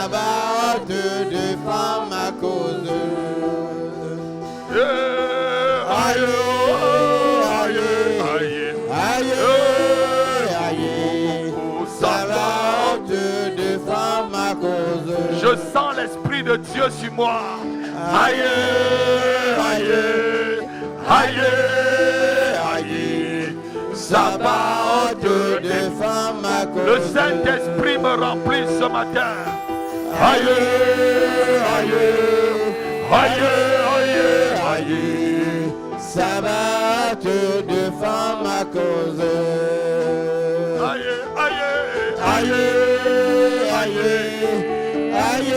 Sabaoth défend ma cause. Aïe, aïe, aïe, aïe, Aïe, Sabaoth défend ma cause. Je sens l'Esprit de Dieu sur moi. Aïe, aïe, aïe, aïe, Sabaoth défend ma cause. Le Saint-Esprit me remplit ce matin. Aïe, aïe, aïe, aïe, aïe. Sabaoth défend ma cause. Aïe, aïe, Aïe, aïe, aïe,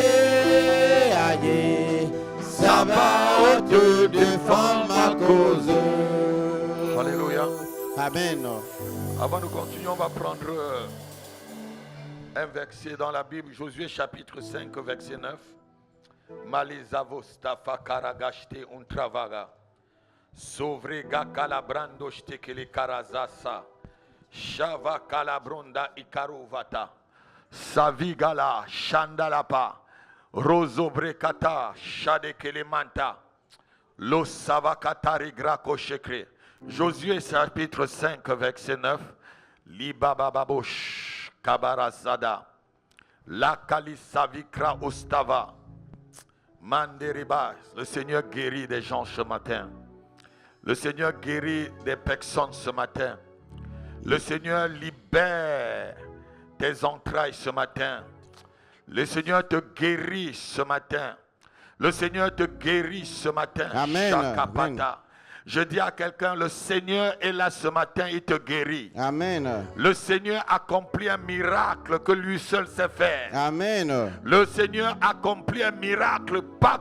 aïe, aïe. Sabaoth défend ma cause. Alléluia. Amen. Avant de continuer, on va prendre un verset dans la Bible, Josué chapitre 5, verset 9. Malizavostafa karagashte untravaga. Sovrega kalabrando shtekele karazasa. Shava kalabronda ikaruvata. Savigala shandalapa. Rozobrekata shadekele manta. Lo savakatari grako shekre. Josué chapitre 5 verset 9. Libabababosh kabarazada. La kalisavikra ostava. Manderiba. Le Seigneur guérit des gens ce matin. Le Seigneur guérit des personnes ce matin. Le Seigneur libère tes entrailles ce matin. Le Seigneur te guérit ce matin. Le Seigneur te guérit ce matin. Amen. Amen. Je dis à quelqu'un, le Seigneur est là ce matin, il te guérit. Amen. Le Seigneur accomplit un miracle que lui seul sait faire. Amen. Le Seigneur accomplit un miracle pas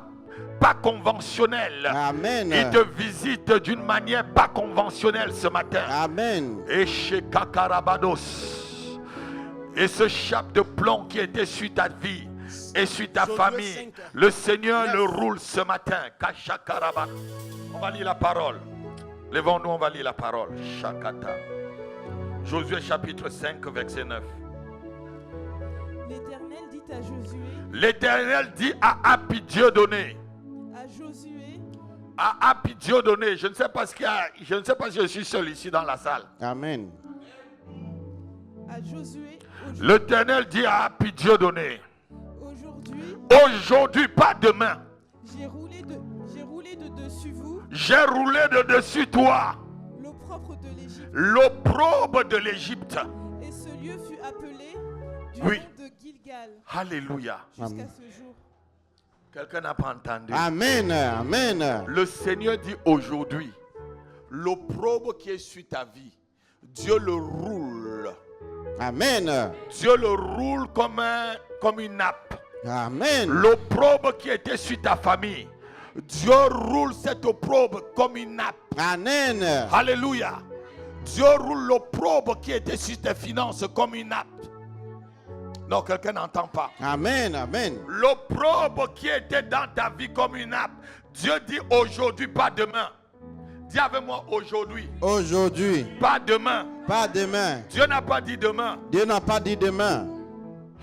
conventionnel. Amen. Il te visite d'une manière pas conventionnelle ce matin. Amen. Et chez Kakarabados. Et ce chape de plomb qui était sur ta vie et sur ta famille, le Seigneur le roule ce matin. Kachakarabat. On va lire la parole. Levons-nous, on va lire la parole. Shakata. Josué chapitre 5, verset 9. L'Éternel dit à Josué. L'Éternel dit à Apidiodoné. À Josué. À Apidiodoné. Je ne sais pas ce qu'il y a. Je ne sais pas si je suis seul ici dans la salle. Amen. À Josué. L'Éternel dit à Apidiodoné. Aujourd'hui, pas demain. J'ai roulé de dessus vous. J'ai roulé de dessus toi. L'opprobre de l'Égypte. L'opprobre de l'Égypte. Et ce lieu fut appelé du Oui. nom de Gilgal. Alléluia. Jusqu'à ce jour. Quelqu'un n'a pas entendu. Amen. Amen. Le Seigneur dit aujourd'hui, l'opprobre qui est sur ta vie, Dieu le roule. Amen. Dieu le roule comme une nappe. Amen. L'opprobre qui était sur ta famille, Dieu roule cette opprobre comme une nappe. Amen. Alléluia. Dieu roule l'opprobre qui était sur tes finances comme une nappe. Non, quelqu'un n'entend pas. Amen. Amen. L'opprobre qui était dans ta vie comme une nappe, Dieu dit aujourd'hui, pas demain. Dis avec moi aujourd'hui. Aujourd'hui. Pas demain. Pas demain. Dieu n'a pas dit demain. Dieu n'a pas dit demain.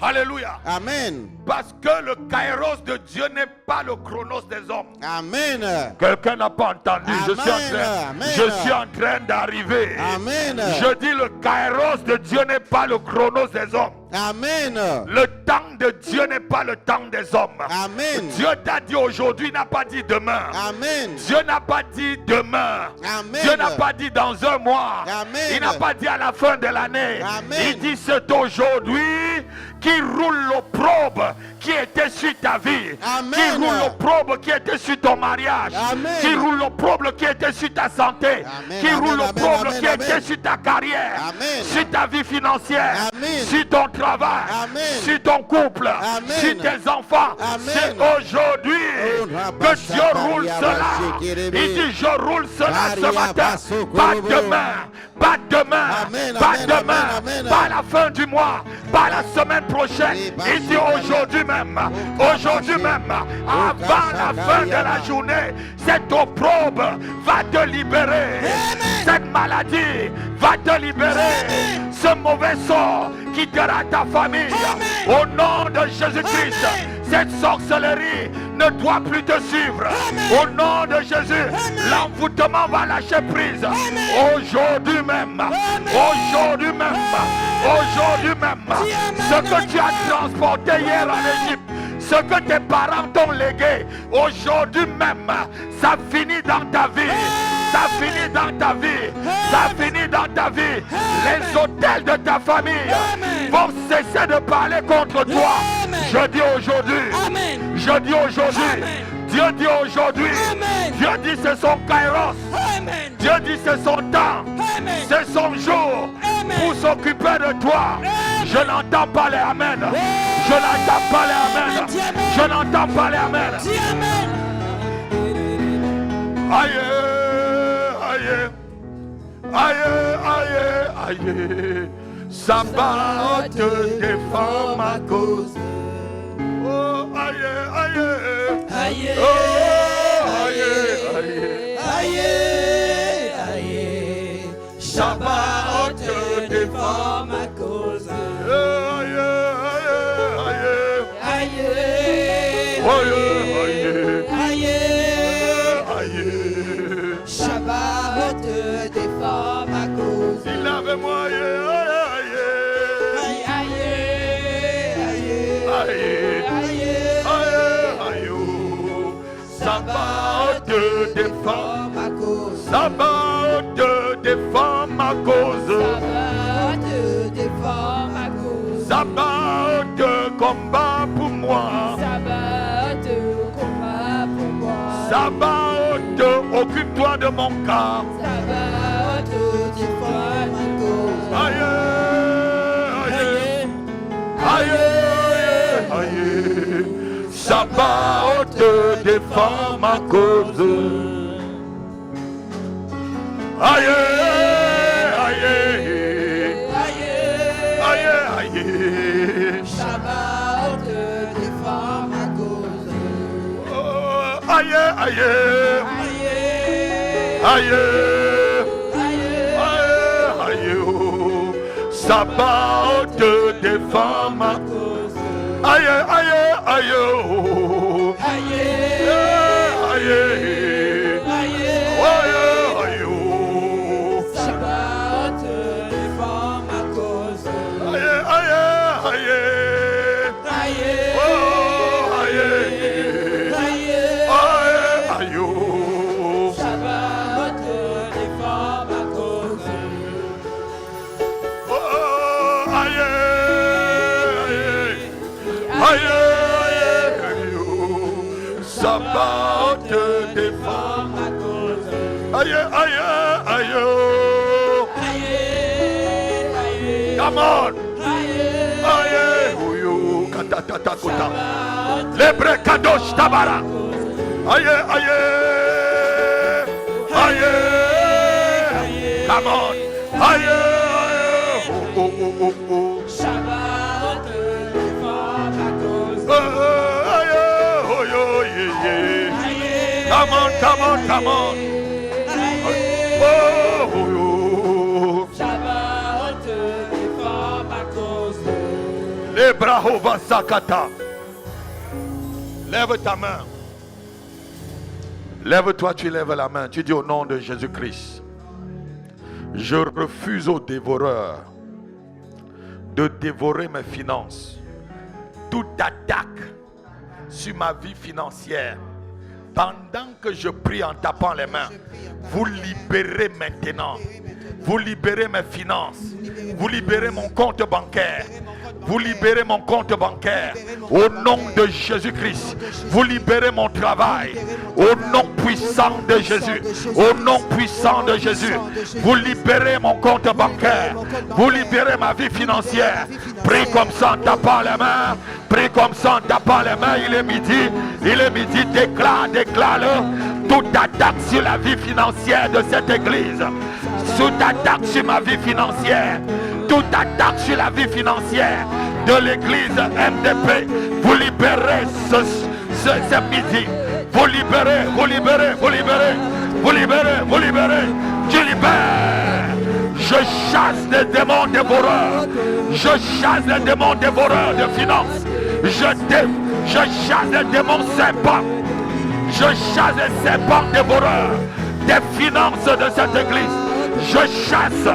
Alléluia. Amen. Parce que le kairos de Dieu n'est pas le chronos des hommes. Amen. Quelqu'un n'a pas entendu. Amen. Je suis en train d'arriver. Amen. Je dis le kairos de Dieu n'est pas le chronos des hommes. Amen. Le temps de Dieu n'est pas le temps des hommes. Amen. Dieu t'a dit aujourd'hui, n'a pas dit demain. Amen. Dieu n'a pas dit demain. Amen. Dieu n'a pas dit dans un mois. Amen. Il n'a pas dit à la fin de l'année. Amen. Il dit c'est aujourd'hui qui roule l'opprobre qui était sur ta vie. Amen. Qui roule l'opprobre qui était sur ton mariage. Amen. Qui roule l'opprobre qui était sur ta santé. Amen. Qui roule Amen. l'opprobre Amen. qui Amen. était sur ta carrière. Amen. Sur ta vie financière. Amen. Sur ton travail. Amen. Sur ton couple. Amen. Sur tes enfants. Amen. C'est aujourd'hui Oh, que Dieu roule cela. Il dit je roule cela ce matin. Pas demain. pas demain, Amen, pas amen, demain, amen, amen. pas la fin du mois, pas la semaine prochaine. Il dit aujourd'hui même, aujourd'hui même, avant la fin de la journée, cette opprobre va te libérer. Cette maladie va te libérer. Ce mauvais sort quittera ta famille. Au nom de Jésus-Christ, cette sorcellerie ne doit plus te suivre. Au nom de Jésus, l'envoûtement va lâcher prise. Aujourd'hui même, aujourd'hui même, aujourd'hui même, ce que tu as transporté hier en Égypte, ce que tes parents t'ont légué, aujourd'hui même, ça finit dans ta vie. Ça finit dans ta vie. Ça finit dans ta vie. Les hôtels de ta famille vont cesser de parler contre toi. Je dis aujourd'hui. Je dis aujourd'hui. Dieu dit aujourd'hui. Dieu dit c'est son kairos. Dieu dit c'est son temps. C'est son jour pour s'occuper de toi. Je n'entends pas les amen. Je n'entends pas les amen. Je n'entends pas les amen. Aïe. Aïe, aïe, aïe, Sabbat te défend ma cause. Oh, aïe, aïe, Aïe, oh, aïe, aïe, aïe, aïe, Shabbat te défend ma cause. aïe, aïe, Aïe, aïe, aïe, aïe, Shabbat te défend ma cause. il avait moi, aïe, Aïe, aïe, aïe, aïe, aïe, oh, Sabbat te défend. ma cause. Sabbat te défend ma cause. Shabbat te défend ma cause. Sabbat te combat pour moi. Shabbat te combat pour moi. Sabbat te occupe-toi de mon cas. Shabbat te défend ma cause. Aïe, aïe, aïe, aïe. Sabbat te défend ma cause. Aïe, aïe, aïe, aïe. Shabbat te défend ma cause. Oh, aïe, aïe, Aïe, aïe, aïe, aïe, aïe, oh. Sabbat te défend ma cause. Aïe, aïe, aïe, oh. aïe, Aïe, aïe, aïe, oh. Shabbat te défend ma cause. Aïe, aïe, aïe, Aïe, oh, aïe, aïe, aïe, aïe, oh. Shabbat te défend ma cause. Oh, aïe, aïe, aïe, oh. Sabbat te défend. Ma cause. Aïe, aïe, aïe, oh. Aïe, aïe, Come on. aïe, Aïe, ouyo, katatata kota. Lebre kadosh tabara. Aïe, aïe, aïe. Come on. Aïe, oh, oh, oh, oh, oh. Shabbat te défend ma cause. Aïe, oh, yo, yeah, yeah. Aïe, Come on, come on, come on. aïe, Oh, oh, yo. Shabbat te défend ma cause. Lebrahova sakata. Lève ta main. Lève-toi, tu lèves la main. Tu dis au nom de Jésus-Christ. Je refuse aux dévoreurs de dévorer mes finances. Toute attaque sur ma vie financière, pendant que je prie en tapant les mains, vous libérez maintenant. Vous libérez mes finances. Vous libérez mon compte bancaire. Vous libérez mon compte bancaire. Au nom de Jésus-Christ. Vous libérez mon travail. Au nom puissant de Jésus. Au nom puissant de Jésus. Vous libérez mon compte bancaire. Vous libérez ma vie financière. Prie comme ça en tapant les mains. Prie comme ça en tapant les mains. Il est midi. Il est midi. Déclare, déclare-le. Toute attaque sur la vie financière de cette église. Toute attaque sur ma vie financière. Toute attaque sur la vie financière de l'église MDP. Vous libérez ce midi. Vous libérez, vous libérez, vous libérez. Vous libérez, vous libérez. Tu libères. Je chasse les démons dévoreurs. Je chasse les démons dévoreurs de finances. Je chasse les démons serpents. Je chasse les serpents dévoreurs des finances de cette église. Je chasse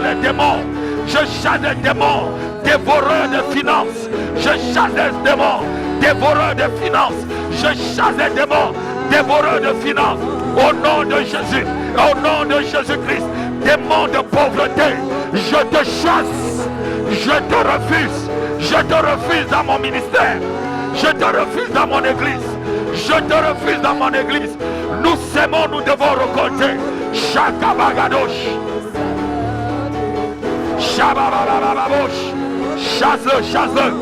les démons. Je chasse les démons dévoreurs de finances. Je chasse les démons dévoreurs de finances. Je chasse les démons dévoreurs de finances. Au nom de Jésus, au nom de Jésus-Christ, démons de pauvreté, je te chasse. Je te refuse. Je te refuse dans mon ministère. Je te refuse dans mon église. Je te refuse dans mon église. Nous s'aimons, nous devons récolter. Chakabagadosh. Shabababababosh. Chasse-le, chasse-le.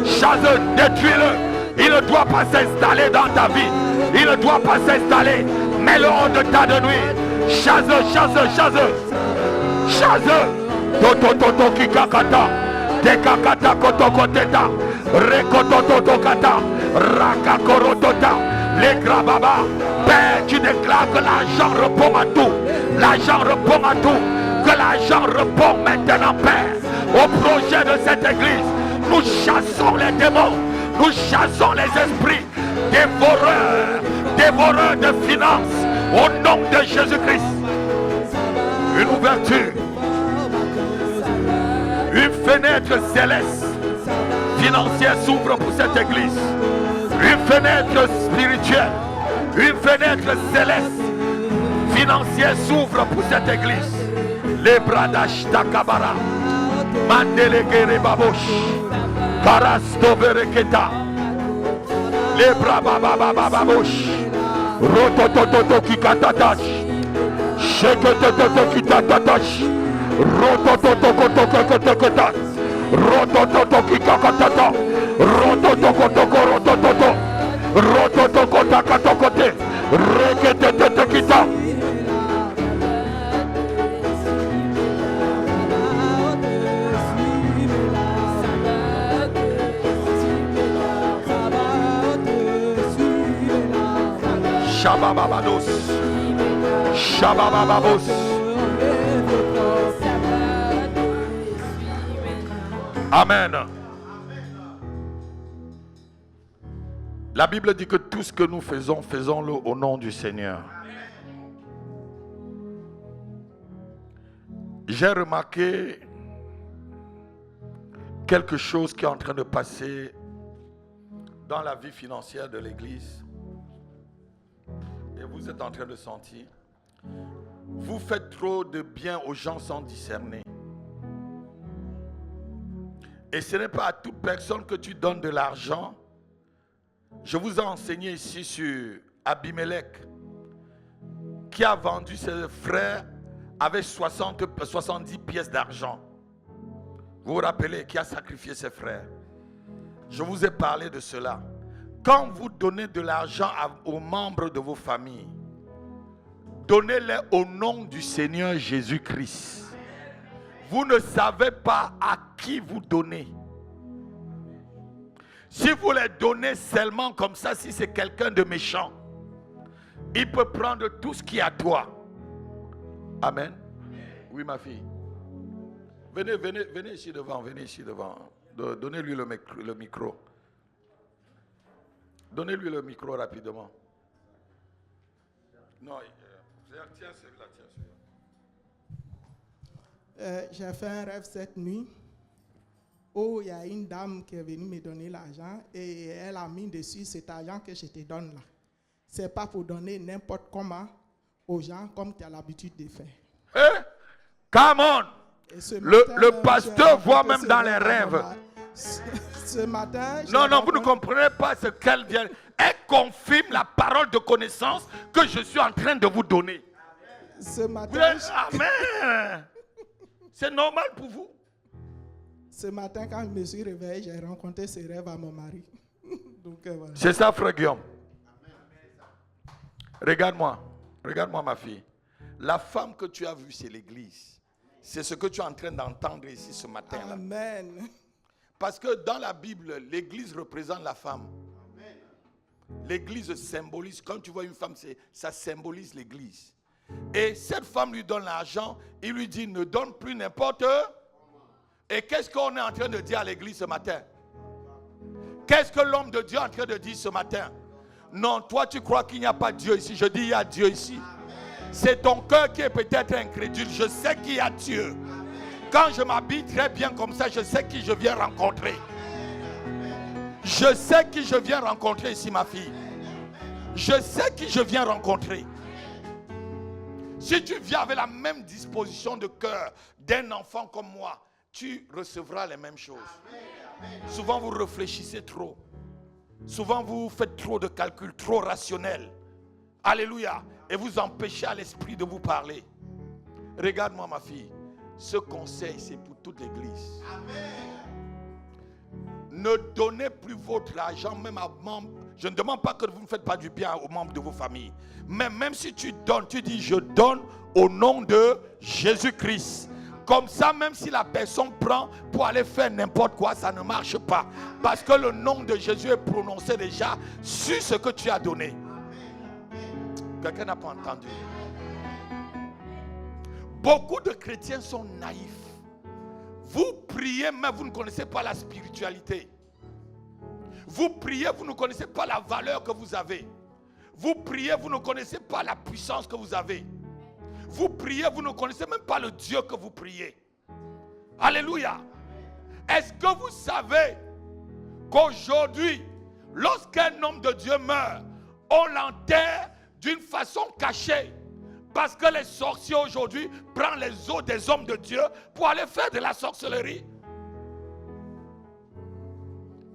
Chasse-le, détruis-le. Il ne doit pas s'installer dans ta vie. Il ne doit pas s'installer. Mets-le hors de ta de nuit. Chasse-le, chasse-le, chasse-le. Chasse-le. Toto kikakata. Tekakata kotokoteta. Rekototokata. Rakakorotota. Les grababa. Père, tu déclares que l'argent répond à tout. L'argent répond à tout. Que l'argent répond maintenant, Père. Au projet de cette église, nous chassons les démons. Nous chassons les esprits dévoreurs, dévoreurs de finances. Au nom de Jésus-Christ. Une ouverture. Une fenêtre céleste financière s'ouvre pour cette église. Une fenêtre spirituelle. Une fenêtre céleste financière s'ouvre pour cette église. Les bradash takabara. Mandelegere babosh. Karasto bereketa. Les brabababababosh. Rototototo kikatatash. Shekotototo kitatatash. Rotototokotokotokotat. Rotototo kikakatata. Rototokotoko rotototo. Rototokotakatokote. Reketetetekita. Shabababados. Shababababos. Amen. La Bible dit que tout ce que nous faisons, faisons-le au nom du Seigneur. J'ai remarqué quelque chose qui est en train de passer dans la vie financière de l'Église. Et vous êtes en train de sentir. Vous faites trop de bien aux gens sans discerner. Et ce n'est pas à toute personne que tu donnes de l'argent. Je vous ai enseigné ici sur Abimelech, qui a vendu ses frères avec 70 pièces d'argent. Vous vous rappelez, qui a sacrifié ses frères. Je vous ai parlé de cela. Quand vous donnez de l'argent aux membres de vos familles, donnez-les au nom du Seigneur Jésus-Christ. Vous ne savez pas à qui vous donnez. Si vous les donnez seulement comme ça, si c'est quelqu'un de méchant, il peut prendre tout ce qui est à toi. Amen. Oui, ma fille. Venez ici devant, venez ici devant. Donnez-lui le micro. Donnez-lui le micro rapidement. Non, tiens celui-là, J'ai fait un rêve cette nuit où il y a une dame qui est venue me donner l'argent et elle a mis dessus cet argent que je te donne là. Ce n'est pas pour donner n'importe comment aux gens comme tu as l'habitude de faire. Hey, come on! Le pasteur voit même dans les rêves. Ce matin, non, vous ne comprenez pas ce qu'elle vient. Elle confirme la parole de connaissance que je suis en train de vous donner. Ce matin, amen. C'est normal pour vous. Ce matin, quand je me suis réveillé, j'ai rencontré ce rêve à mon mari. Donc, voilà. C'est ça, frère Guillaume. Regarde-moi ma fille. La femme que tu as vue, c'est l'église. C'est ce que tu es en train d'entendre ici ce matin-là. Amen. Parce que dans la Bible, l'église représente la femme. L'église symbolise, quand tu vois une femme, ça symbolise l'église. Et cette femme lui donne l'argent, il lui dit ne donne plus n'importe. Et qu'est-ce qu'on est en train de dire à l'église ce matin? Qu'est-ce que l'homme de Dieu est en train de dire ce matin? Non, toi tu crois qu'il n'y a pas Dieu ici. Je dis il y a Dieu ici. C'est ton cœur qui est peut-être incrédule. Je sais qu'il y a Dieu. Quand je m'habille très bien comme ça, je sais qui je viens rencontrer. Je sais qui je viens rencontrer ici, ma fille. Je sais qui je viens rencontrer. Si tu viens avec la même disposition de cœur d'un enfant comme moi, tu recevras les mêmes choses. Souvent vous réfléchissez trop. Souvent vous faites trop de calculs, trop rationnels. Alléluia. Et vous empêchez à l'esprit de vous parler. Regarde-moi ma fille. Ce conseil c'est pour toute l'église. Ne donnez plus votre argent même à membres. Je ne demande pas que vous ne faites pas du bien aux membres de vos familles. Mais même si tu donnes, tu dis je donne au nom de Jésus-Christ. Comme ça, même si la personne prend pour aller faire n'importe quoi, ça ne marche pas. Parce que le nom de Jésus est prononcé déjà sur ce que tu as donné. Quelqu'un n'a pas entendu. Beaucoup de chrétiens sont naïfs. Vous priez, mais vous ne connaissez pas la spiritualité. Vous priez, vous ne connaissez pas la valeur que vous avez. Vous priez, vous ne connaissez pas la puissance que vous avez. Vous priez, vous ne connaissez même pas le Dieu que vous priez. Alléluia. Est-ce que vous savez qu'aujourd'hui, lorsqu'un homme de Dieu meurt, on l'enterre d'une façon cachée? Parce que les sorciers aujourd'hui prennent les os des hommes de Dieu pour aller faire de la sorcellerie.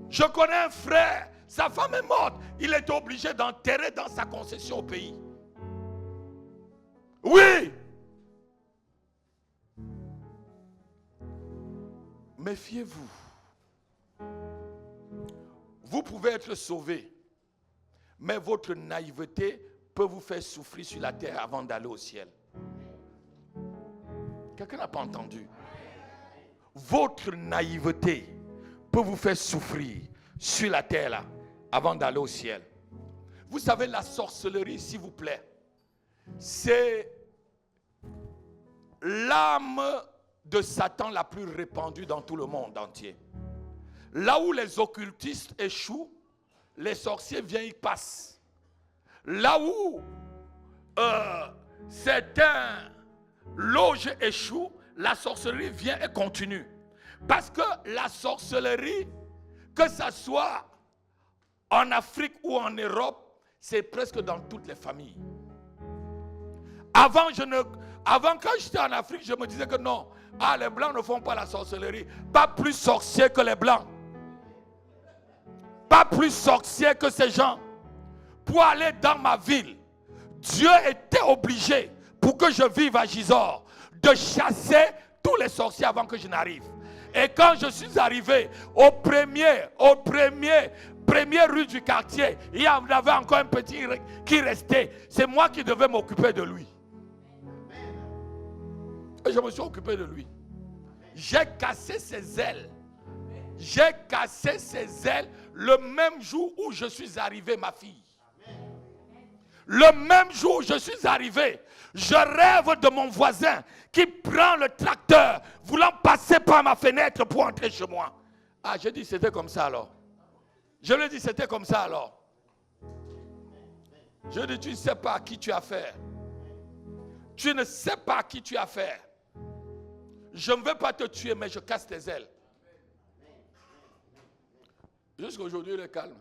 Je connais un frère, sa femme est morte. Il était obligé d'enterrer dans sa concession au pays. Oui. Méfiez-vous. Vous pouvez être sauvé, mais votre naïveté peut vous faire souffrir sur la terre avant d'aller au ciel. Quelqu'un n'a pas entendu? Votre naïveté peut vous faire souffrir sur la terre là, avant d'aller au ciel. Vous savez, la sorcellerie, s'il vous plaît, c'est l'arme de Satan la plus répandue dans tout le monde entier. Là où les occultistes échouent, les sorciers viennent, ils passent. Là où certains loges échouent, la sorcellerie vient et continue. Parce que la sorcellerie, que ce soit en Afrique ou en Europe, c'est presque dans toutes les familles. Avant, quand j'étais en Afrique, je me disais que non, les Blancs ne font pas la sorcellerie. Pas plus sorciers que les Blancs. Pas plus sorciers que ces gens. Pour aller dans ma ville, Dieu était obligé, pour que je vive à Gisors, de chasser tous les sorciers avant que je n'arrive. Et quand je suis arrivé au premier rue du quartier, il y en avait encore un petit qui restait. C'est moi qui devais m'occuper de lui. Et je me suis occupé de lui. J'ai cassé ses ailes. J'ai cassé ses ailes le même jour où je suis arrivé, ma fille. Le même jour où je suis arrivé, je rêve de mon voisin qui prend le tracteur voulant passer par ma fenêtre pour entrer chez moi. Ah, j'ai dit c'était comme ça alors. Je lui ai dit c'était comme ça alors. Je lui ai dit tu ne sais pas à qui tu as affaire. Tu ne sais pas à qui tu as affaire. Je ne veux pas te tuer mais je casse tes ailes. Jusqu'aujourd'hui il est calme.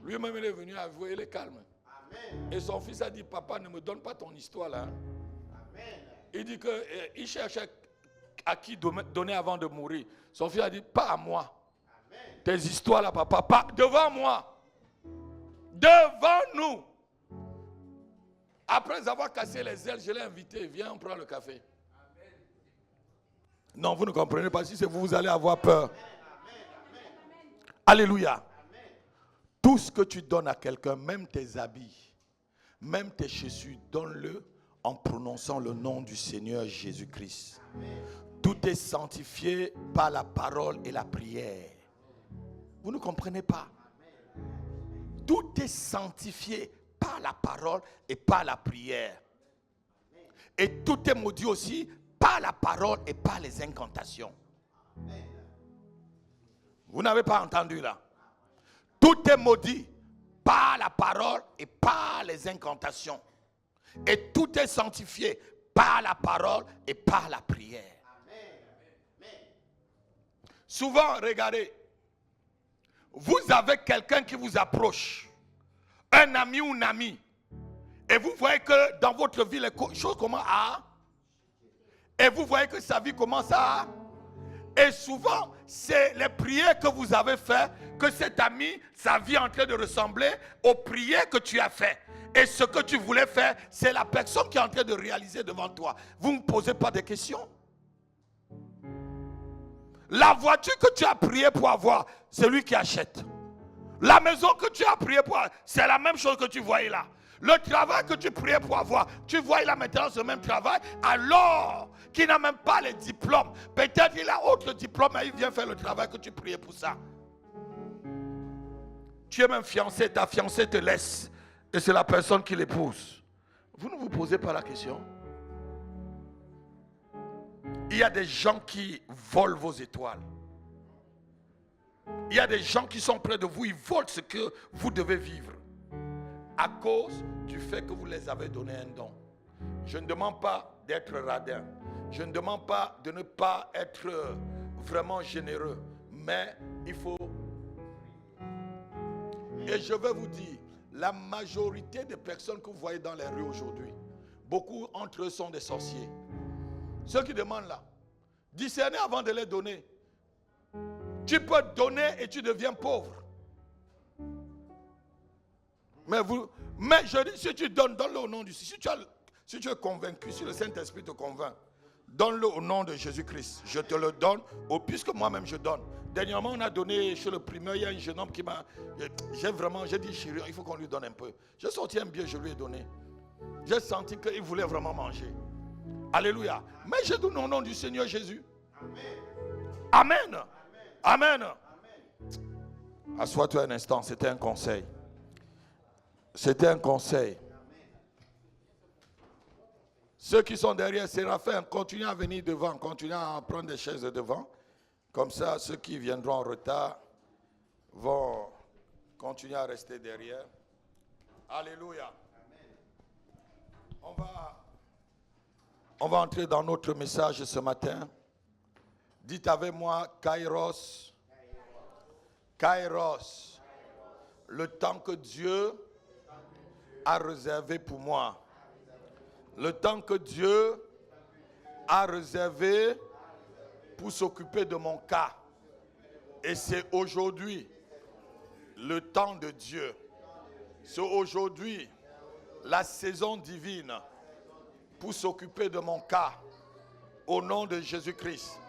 Lui-même il est venu avouer, il est calme. Et son fils a dit, papa, ne me donne pas ton histoire là. Il dit qu'il cherchait à qui donner avant de mourir. Son fils a dit, pas à moi. Tes histoires là, papa, pas devant moi. Devant nous. Après avoir cassé les ailes, je l'ai invité, viens, on prend le café. Non, vous ne comprenez pas, si c'est vous, vous allez avoir peur. Alléluia. Tout ce que tu donnes à quelqu'un, même tes habits, même tes chaussures, donne-le en prononçant le nom du Seigneur Jésus-Christ. Tout est sanctifié par la parole et la prière. Vous ne comprenez pas? Tout est sanctifié par la parole et par la prière. Et tout est maudit aussi par la parole et par les incantations. Vous n'avez pas entendu là? Tout est maudit par la parole et par les incantations. Et tout est sanctifié par la parole et par la prière. Souvent, regardez, vous avez quelqu'un qui vous approche, un ami ou une amie, et vous voyez que dans votre vie, les choses commencent à... Et vous voyez que sa vie commence à... Et souvent, c'est les prières que vous avez faites, que cet ami, sa vie est en train de ressembler aux prières que tu as faites. Et ce que tu voulais faire, c'est la personne qui est en train de réaliser devant toi. Vous ne me posez pas de questions. La voiture que tu as prié pour avoir, c'est lui qui achète. La maison que tu as prié pour avoir, c'est la même chose que tu voyais là. Le travail que tu priais pour avoir, tu vois, il a maintenant ce même travail, alors qu'il n'a même pas les diplômes. Peut-être qu'il a autre diplôme, mais il vient faire le travail que tu priais pour ça. Tu es même fiancé, ta fiancée te laisse, et c'est la personne qui l'épouse. Vous ne vous posez pas la question? Il y a des gens qui volent vos étoiles. Il y a des gens qui sont près de vous, ils volent ce que vous devez vivre. À cause du fait que vous les avez donné un don. Je ne demande pas d'être radin. Je ne demande pas de ne pas être vraiment généreux. Mais il faut... Et je vais vous dire, la majorité des personnes que vous voyez dans les rues aujourd'hui, beaucoup entre eux sont des sorciers. Ceux qui demandent là, discernez avant de les donner. Tu peux donner et tu deviens pauvre. Mais je dis, si tu donnes, donne-le au nom du Seigneur. Si tu es convaincu, si le Saint-Esprit te convainc, donne-le au nom de Jésus-Christ. Je te le donne, puisque moi-même je donne. Dernièrement, on a donné chez le primeur, il y a un jeune homme qui m'a... J'ai dit, chérie, il faut qu'on lui donne un peu. J'ai sorti un billet, je lui ai donné. J'ai senti qu'il voulait vraiment manger. Alléluia. Mais je donne au nom du Seigneur Jésus. Amen. Amen. Assois-toi un instant, c'était un conseil. C'était un conseil. Ceux qui sont derrière Séraphin, continuez à venir devant, continuez à prendre des chaises devant. Comme ça, ceux qui viendront en retard vont continuer à rester derrière. Alléluia. On va entrer dans notre message ce matin. Dites avec moi, Kairos. Kairos. Le temps que Dieu a réservé pour moi. Le temps que Dieu a réservé pour s'occuper de mon cas. Et c'est aujourd'hui le temps de Dieu. C'est aujourd'hui la saison divine pour s'occuper de mon cas. Au nom de Jésus-Christ.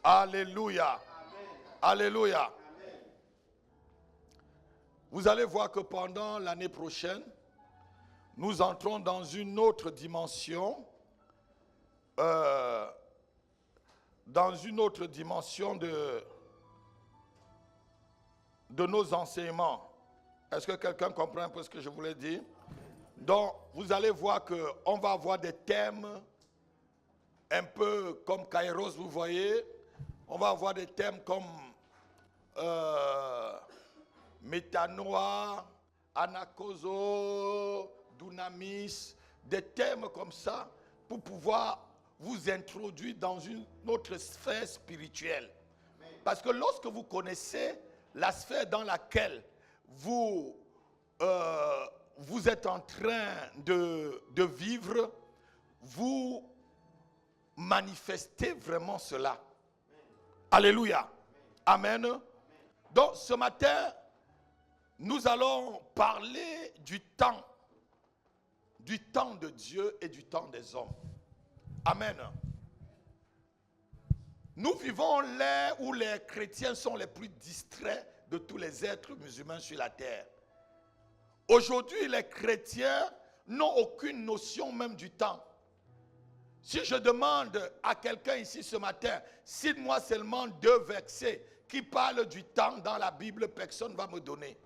Alléluia. Alléluia. Vous allez voir que pendant l'année prochaine, nous entrons dans une autre dimension, de nos enseignements. Est-ce que quelqu'un comprend un peu ce que je voulais dire? Donc, vous allez voir qu'on va avoir des thèmes un peu comme Kairos, vous voyez. On va avoir des thèmes comme Métanoïa, Anakoso, Dunamis, des thèmes comme ça pour pouvoir vous introduire dans une autre sphère spirituelle. Parce que lorsque vous connaissez la sphère dans laquelle vous êtes en train de vivre, vous manifestez vraiment cela. Alléluia. Amen. Donc ce matin, nous allons parler du temps de Dieu et du temps des hommes. Amen. Nous vivons l'ère où les chrétiens sont les plus distraits de tous les êtres musulmans sur la terre. Aujourd'hui, les chrétiens n'ont aucune notion même du temps. Si je demande à quelqu'un ici ce matin, cite-moi seulement 2 versets qui parlent du temps dans la Bible, personne ne va me donner.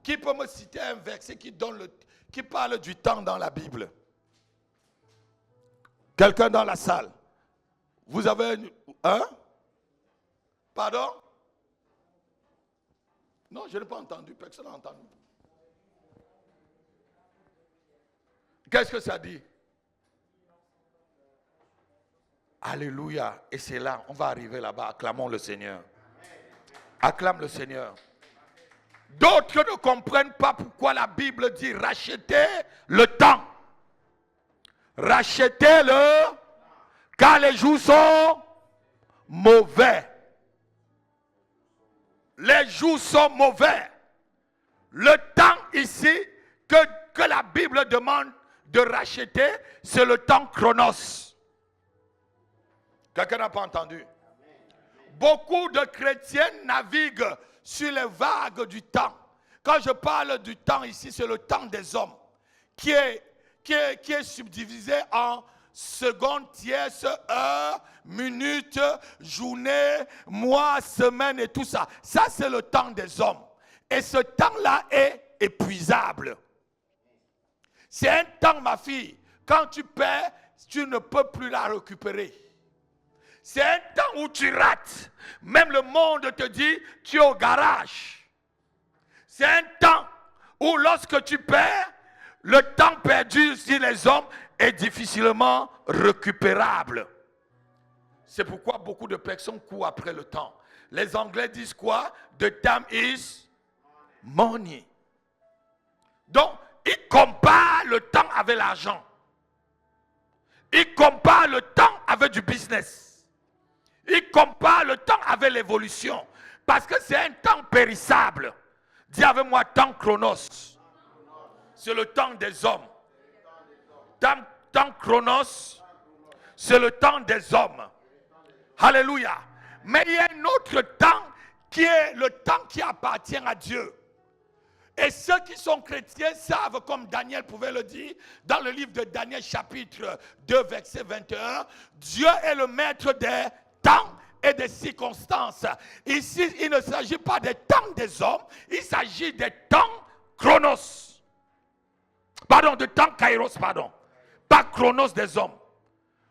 Qui peut me citer un verset qui parle du temps dans la Bible? Quelqu'un dans la salle? Vous avez un? Pardon? Non, je n'ai pas entendu. Personne n'a entendu. Qu'est-ce que ça dit? Alléluia. Et c'est là, on va arriver là-bas. Acclamons le Seigneur. Acclame le Seigneur. D'autres ne comprennent pas pourquoi la Bible dit rachetez le temps. Rachetez-le, car les jours sont mauvais. Les jours sont mauvais. Le temps ici que la Bible demande de racheter, c'est le temps chronos. Quelqu'un n'a pas entendu? Beaucoup de chrétiens naviguent sur les vagues du temps. Quand je parle du temps ici, c'est le temps des hommes qui est subdivisé en secondes, tierces, heures, minutes, journées, mois, semaines et tout ça. Ça, c'est le temps des hommes. Et ce temps-là est épuisable. C'est un temps, ma fille, quand tu perds, tu ne peux plus la récupérer. C'est un temps où tu rates. Même le monde te dit, tu es au garage. C'est un temps où lorsque tu perds, le temps perdu sur les hommes est difficilement récupérable. C'est pourquoi beaucoup de personnes courent après le temps. Les Anglais disent quoi? The time is money. Donc, ils comparent le temps avec l'argent. Ils comparent le temps avec du business. Ils comparent le temps avec l'évolution. Parce que c'est un temps périssable. Dis avec moi, temps chronos. C'est le temps des hommes. Temps chronos, c'est le temps des hommes. Alléluia. Mais il y a un autre temps qui est le temps qui appartient à Dieu. Et ceux qui sont chrétiens savent, comme Daniel pouvait le dire, dans le livre de Daniel chapitre 2 verset 21, Dieu est le maître des temps et des circonstances. Ici, il ne s'agit pas des temps des hommes, il s'agit des temps chronos. Pardon, de temps kairos, pardon. Pas chronos des hommes.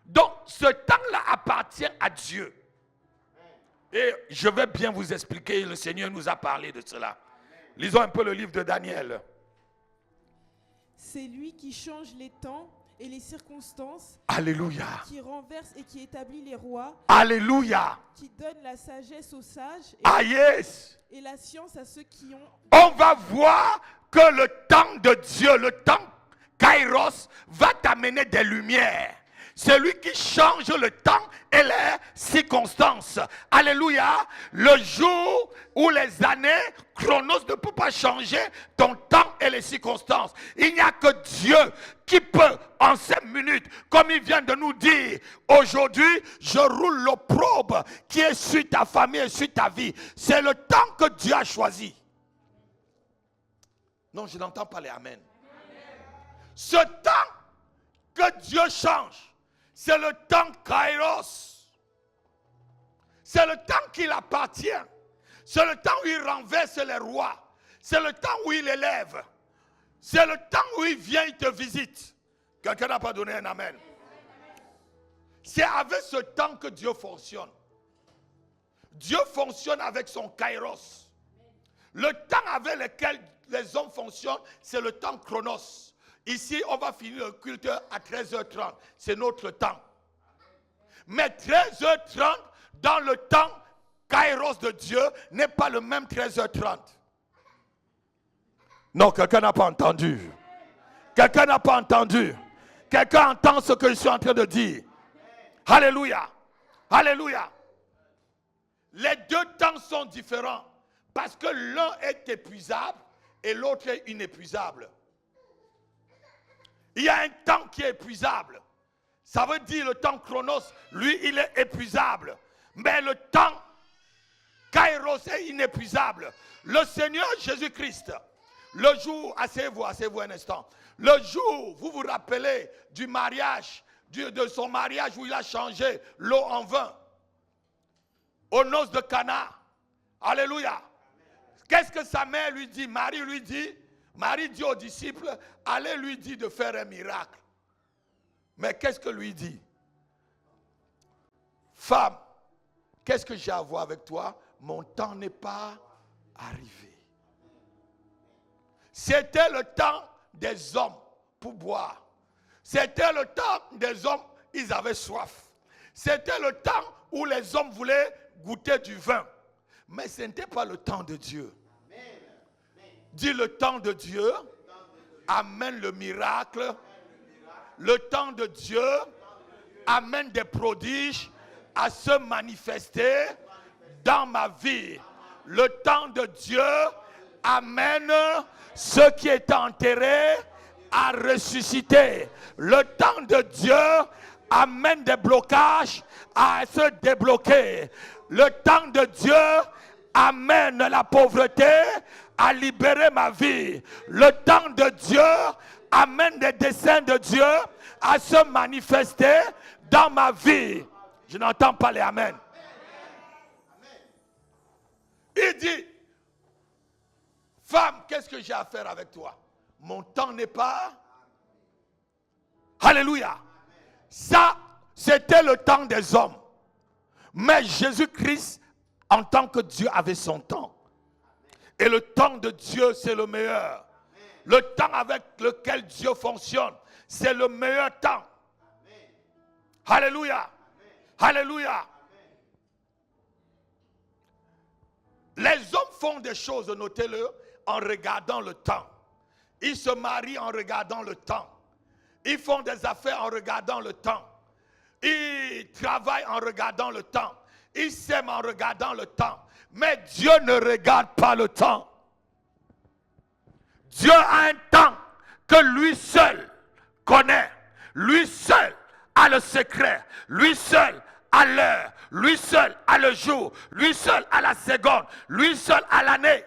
Donc, ce temps-là appartient à Dieu. Et je vais bien vous expliquer, le Seigneur nous a parlé de cela. Lisons un peu le livre de Daniel. C'est lui qui change les temps et les circonstances. Alléluia. Qui renverse et qui établit les rois. Alléluia. Qui donne la sagesse aux sages et la science à ceux qui ont... On va voir que le temps de Dieu, le temps Kairos, va t'amener des lumières. C'est lui qui change le temps et les circonstances. Alléluia. Le jour où les années, Chronos ne peut pas changer ton temps et les circonstances. Il n'y a que Dieu qui peut, en 5 minutes, comme il vient de nous dire, aujourd'hui, je roule l'opprobre qui est sur ta famille et sur ta vie. C'est le temps que Dieu a choisi. Non, je n'entends pas les amen. Ce temps que Dieu change, c'est le temps Kairos. C'est le temps qui appartient. C'est le temps où il renverse les rois. C'est le temps où il élève. C'est le temps où il vient, il te visite. Quelqu'un n'a pas donné un amen. C'est avec ce temps que Dieu fonctionne. Dieu fonctionne avec son Kairos. Le temps avec lequel les hommes fonctionnent, c'est le temps Chronos. Ici, on va finir le culte à 13h30. C'est notre temps. Mais 13h30, dans le temps Kairos de Dieu, n'est pas le même 13h30. Non, quelqu'un n'a pas entendu. Quelqu'un n'a pas entendu. Quelqu'un entend ce que je suis en train de dire. Alléluia. Alléluia. Les deux temps sont différents. Parce que l'un est épuisable et l'autre est inépuisable. Il y a un temps qui est épuisable. Ça veut dire le temps Chronos, lui, il est épuisable. Mais le temps Kairos est inépuisable. Le Seigneur Jésus-Christ, Le jour, asseyez-vous un instant. Le jour, vous vous rappelez du mariage, de son mariage où il a changé l'eau en vin. Aux noces de Cana. Alléluia. Qu'est-ce que sa mère lui dit? Marie dit aux disciples, allez lui dire de faire un miracle. Mais qu'est-ce que lui dit? Femme, qu'est-ce que j'ai à voir avec toi? Mon temps n'est pas arrivé. C'était le temps des hommes pour boire. C'était le temps des hommes, ils avaient soif. C'était le temps où les hommes voulaient goûter du vin. Mais ce n'était pas le temps de Dieu. Dis, le temps de Dieu amène le miracle. Le temps de Dieu amène des prodiges à se manifester dans ma vie. Le temps de Dieu amène ceux qui étaient enterrés à ressusciter. Le temps de Dieu amène des blocages à se débloquer. Le temps de Dieu amène la pauvreté à libérer ma vie. Le temps de Dieu amène des desseins de Dieu à se manifester dans ma vie. Je n'entends pas les amen. Il dit, femme, qu'est-ce que j'ai à faire avec toi? Mon temps n'est pas... Alléluia. Ça, c'était le temps des hommes. Mais Jésus-Christ, en tant que Dieu, avait son temps. Et le temps de Dieu, c'est le meilleur. Le temps avec lequel Dieu fonctionne, c'est le meilleur temps. Alléluia. Alléluia. Les hommes font des choses, notez-le, en regardant le temps. Ils se marient en regardant le temps. Ils font des affaires en regardant le temps. Ils travaillent en regardant le temps. Ils s'aiment en regardant le temps. Mais Dieu ne regarde pas le temps. Dieu a un temps que lui seul connaît. Lui seul a le secret. Lui seul a l'heure. Lui seul a le jour. Lui seul a la seconde. Lui seul a l'année.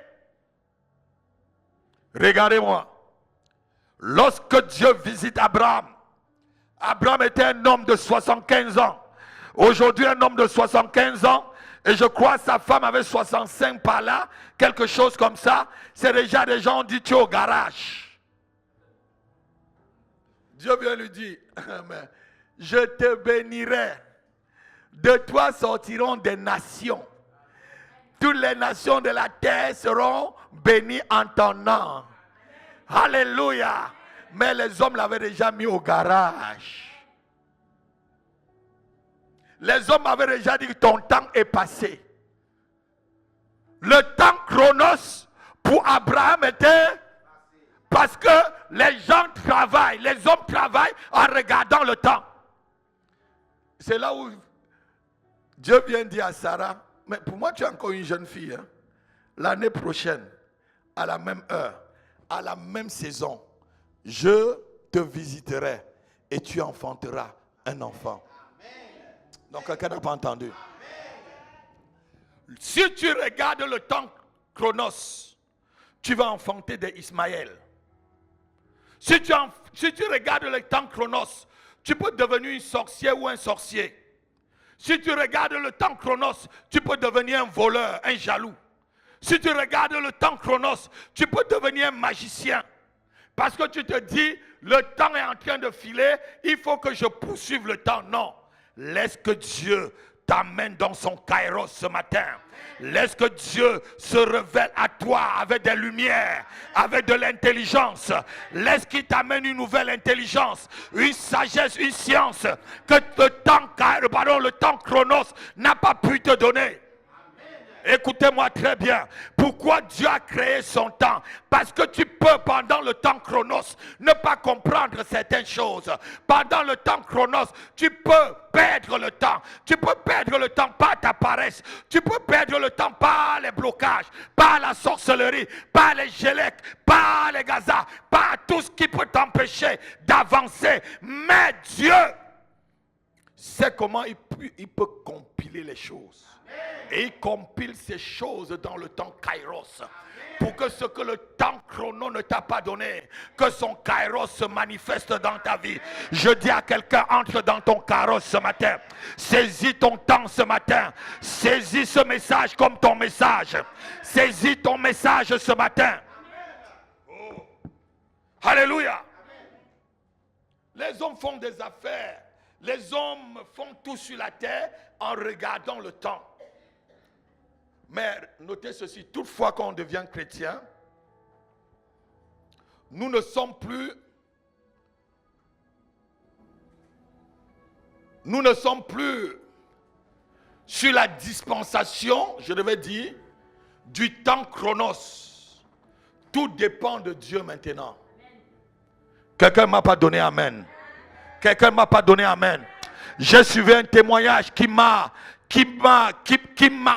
Regardez-moi. Lorsque Dieu visite Abraham, Abraham était un homme de 75 ans. Aujourd'hui, un homme de 75 ans. Et je crois que sa femme avait 65 par là. Quelque chose comme ça. C'est déjà des gens qui dit tu es au garage. Dieu vient lui dire, je te bénirai. De toi sortiront des nations. Toutes les nations de la terre seront bénies en ton nom. Alléluia. Mais les hommes l'avaient déjà mis au garage. Les hommes avaient déjà dit que ton temps est passé. Le temps chronos pour Abraham était parce que les gens travaillent, les hommes travaillent en regardant le temps. C'est là où Dieu vient dire à Sarah, mais pour moi tu es encore une jeune fille. Hein? L'année prochaine, à la même heure, à la même saison, je te visiterai et tu enfanteras un enfant. Donc quelqu'un n'a pas entendu. Amen. Si tu regardes le temps chronos, tu vas enfanter des Ismaël. Si tu regardes le temps chronos, tu peux devenir une sorcière ou un sorcier. Si tu regardes le temps chronos, tu peux devenir un voleur, un jaloux. Si tu regardes le temps chronos, tu peux devenir un magicien. Parce que tu te dis, le temps est en train de filer, il faut que je poursuive le temps. Non. Laisse que Dieu t'amène dans son kairos ce matin. Laisse que Dieu se révèle à toi avec des lumières, avec de l'intelligence. Laisse qu'il t'amène une nouvelle intelligence, une sagesse, une science que le temps chronos n'a pas pu te donner. Écoutez-moi très bien. Pourquoi Dieu a créé son temps? Parce que tu peux, pendant le temps chronos, ne pas comprendre certaines choses. Pendant le temps chronos, tu peux perdre le temps. Tu peux perdre le temps par ta paresse. Tu peux perdre le temps par les blocages, par la sorcellerie, par les gélèques, par les gazas, par tout ce qui peut t'empêcher d'avancer. Mais Dieu sait comment il peut compiler les choses. Et il compile ces choses dans le temps Kairos. Pour que ce que le temps chrono ne t'a pas donné, que son Kairos se manifeste dans ta vie. Je dis à quelqu'un, entre dans ton Kairos ce matin. Saisis ton temps ce matin. Saisis ce message comme ton message. Saisis ton message ce matin. Oh. Alléluia. Les hommes font des affaires. Les hommes font tout sur la terre en regardant le temps. Mais notez ceci, toutefois quand on devient chrétien, nous ne sommes plus sur la dispensation, je devais dire, du temps chronos. Tout dépend de Dieu maintenant. Quelqu'un ne m'a pas donné amen. Quelqu'un ne m'a pas donné amen. J'ai suivi un témoignage qui m'a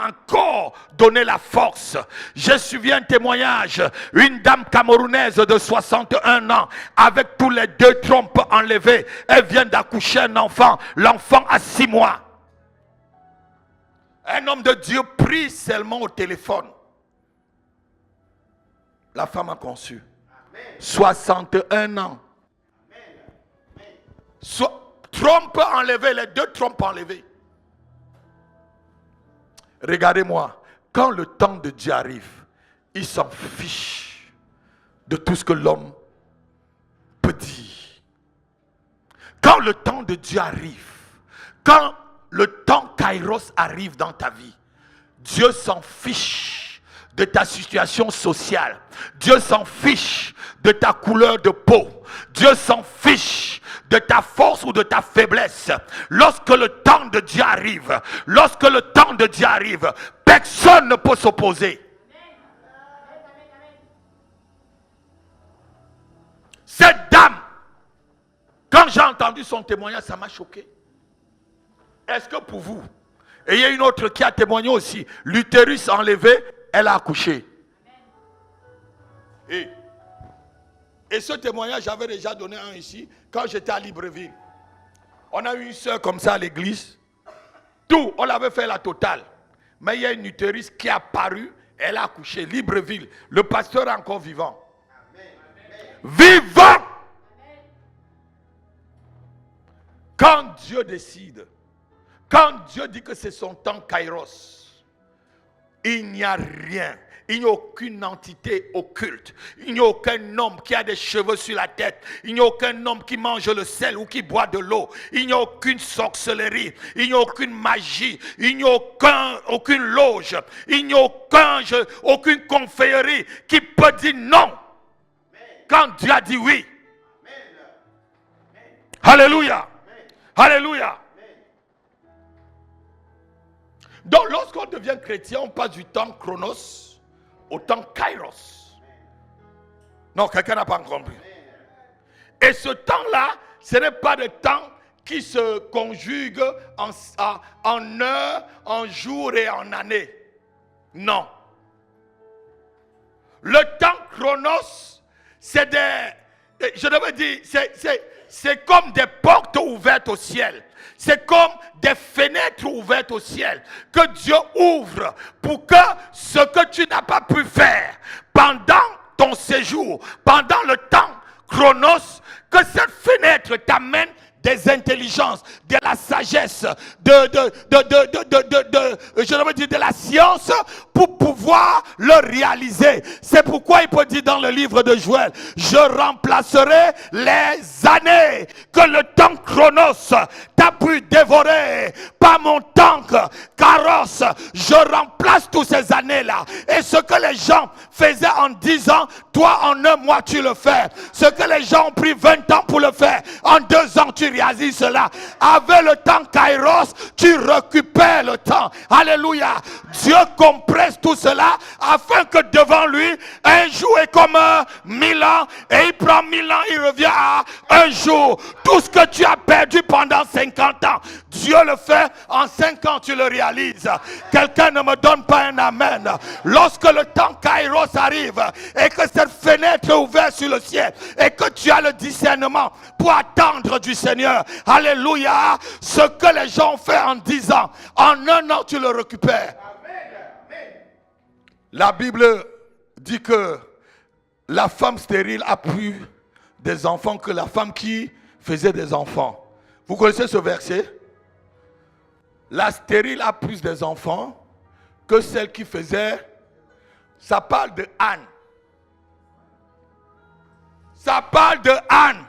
encore donné la force. J'ai suivi un témoignage, une dame camerounaise de 61 ans, avec tous les 2 trompes enlevées. Elle vient d'accoucher un enfant, l'enfant a 6 mois. Un homme de Dieu prie seulement au téléphone. La femme a conçu. 61 ans. Trompe enlevée, les 2 trompes enlevées. Regardez-moi, quand le temps de Dieu arrive, il s'en fiche de tout ce que l'homme peut dire. Quand le temps de Dieu arrive, quand le temps Kairos arrive dans ta vie, Dieu s'en fiche de ta situation sociale. Dieu s'en fiche de ta couleur de peau. Dieu s'en fiche de ta force ou de ta faiblesse. Lorsque le temps de Dieu arrive, personne ne peut s'opposer. Cette dame, quand j'ai entendu son témoignage, ça m'a choqué. Est-ce que pour vous, et il y a une autre qui a témoigné aussi, l'utérus enlevé, elle a accouché. Et ce témoignage, j'avais déjà donné un ici, quand j'étais à Libreville. On a eu une soeur comme ça à l'église. Tout, on l'avait fait la totale. Mais il y a une utérus qui est apparue, elle a accouché. Libreville, le pasteur est encore vivant. Vivant! Quand Dieu décide, quand Dieu dit que c'est son temps Kairos, il n'y a rien. Il n'y a aucune entité occulte. Il n'y a aucun homme qui a des cheveux sur la tête. Il n'y a aucun homme qui mange le sel ou qui boit de l'eau. Il n'y a aucune sorcellerie. Il n'y a aucune magie. Il n'y a aucune loge. Il n'y a aucune confrérie qui peut dire non quand Dieu a dit oui. Alléluia. Alléluia. Donc lorsqu'on devient chrétien, on passe du temps chronos au temps Kairos. Non, quelqu'un n'a pas compris. Et ce temps-là, ce n'est pas le temps qui se conjugue en heures, en jours et en années. Non. Le temps chronos, c'est je devais dire, c'est comme des portes ouvertes au ciel. C'est comme des fenêtres ouvertes au ciel que Dieu ouvre pour que ce que tu n'as pas pu faire pendant ton séjour, pendant le temps chronos, que cette fenêtre t'amène des intelligences, de la sagesse, je veux dire de la science pour pouvoir le réaliser. C'est pourquoi il peut dire dans le livre de Joël, je remplacerai les années que le temps chronos t'a pu dévorer par mon temps Kairos. Je remplace toutes ces années-là. Et ce que les gens faisaient en 10 ans, toi en 1 mois tu le fais. Ce que les gens ont pris 20 ans pour le faire, en 2 ans tu réalises cela. Avec le temps Kairos, tu récupères le temps. Alléluia. Dieu compresse tout cela afin que devant lui, un jour est comme 1000 ans. Et il prend 1000 ans, il revient à un jour. Tout ce que tu as perdu pendant 50 ans, Dieu le fait en 5 ans, tu le réalises. Quelqu'un ne me donne pas un amen. Lorsque le temps Kairos arrive et que cette fenêtre est ouverte sur le ciel et que tu as le discernement pour attendre du Seigneur, Seigneur. Alléluia. Ce que les gens ont fait en 10 ans, en 1 an, tu le récupères. La Bible dit que la femme stérile a plus des enfants que la femme qui faisait des enfants. Vous connaissez ce verset? La stérile a plus des enfants que celle qui faisait. Ça parle de Anne. Ça parle de Anne.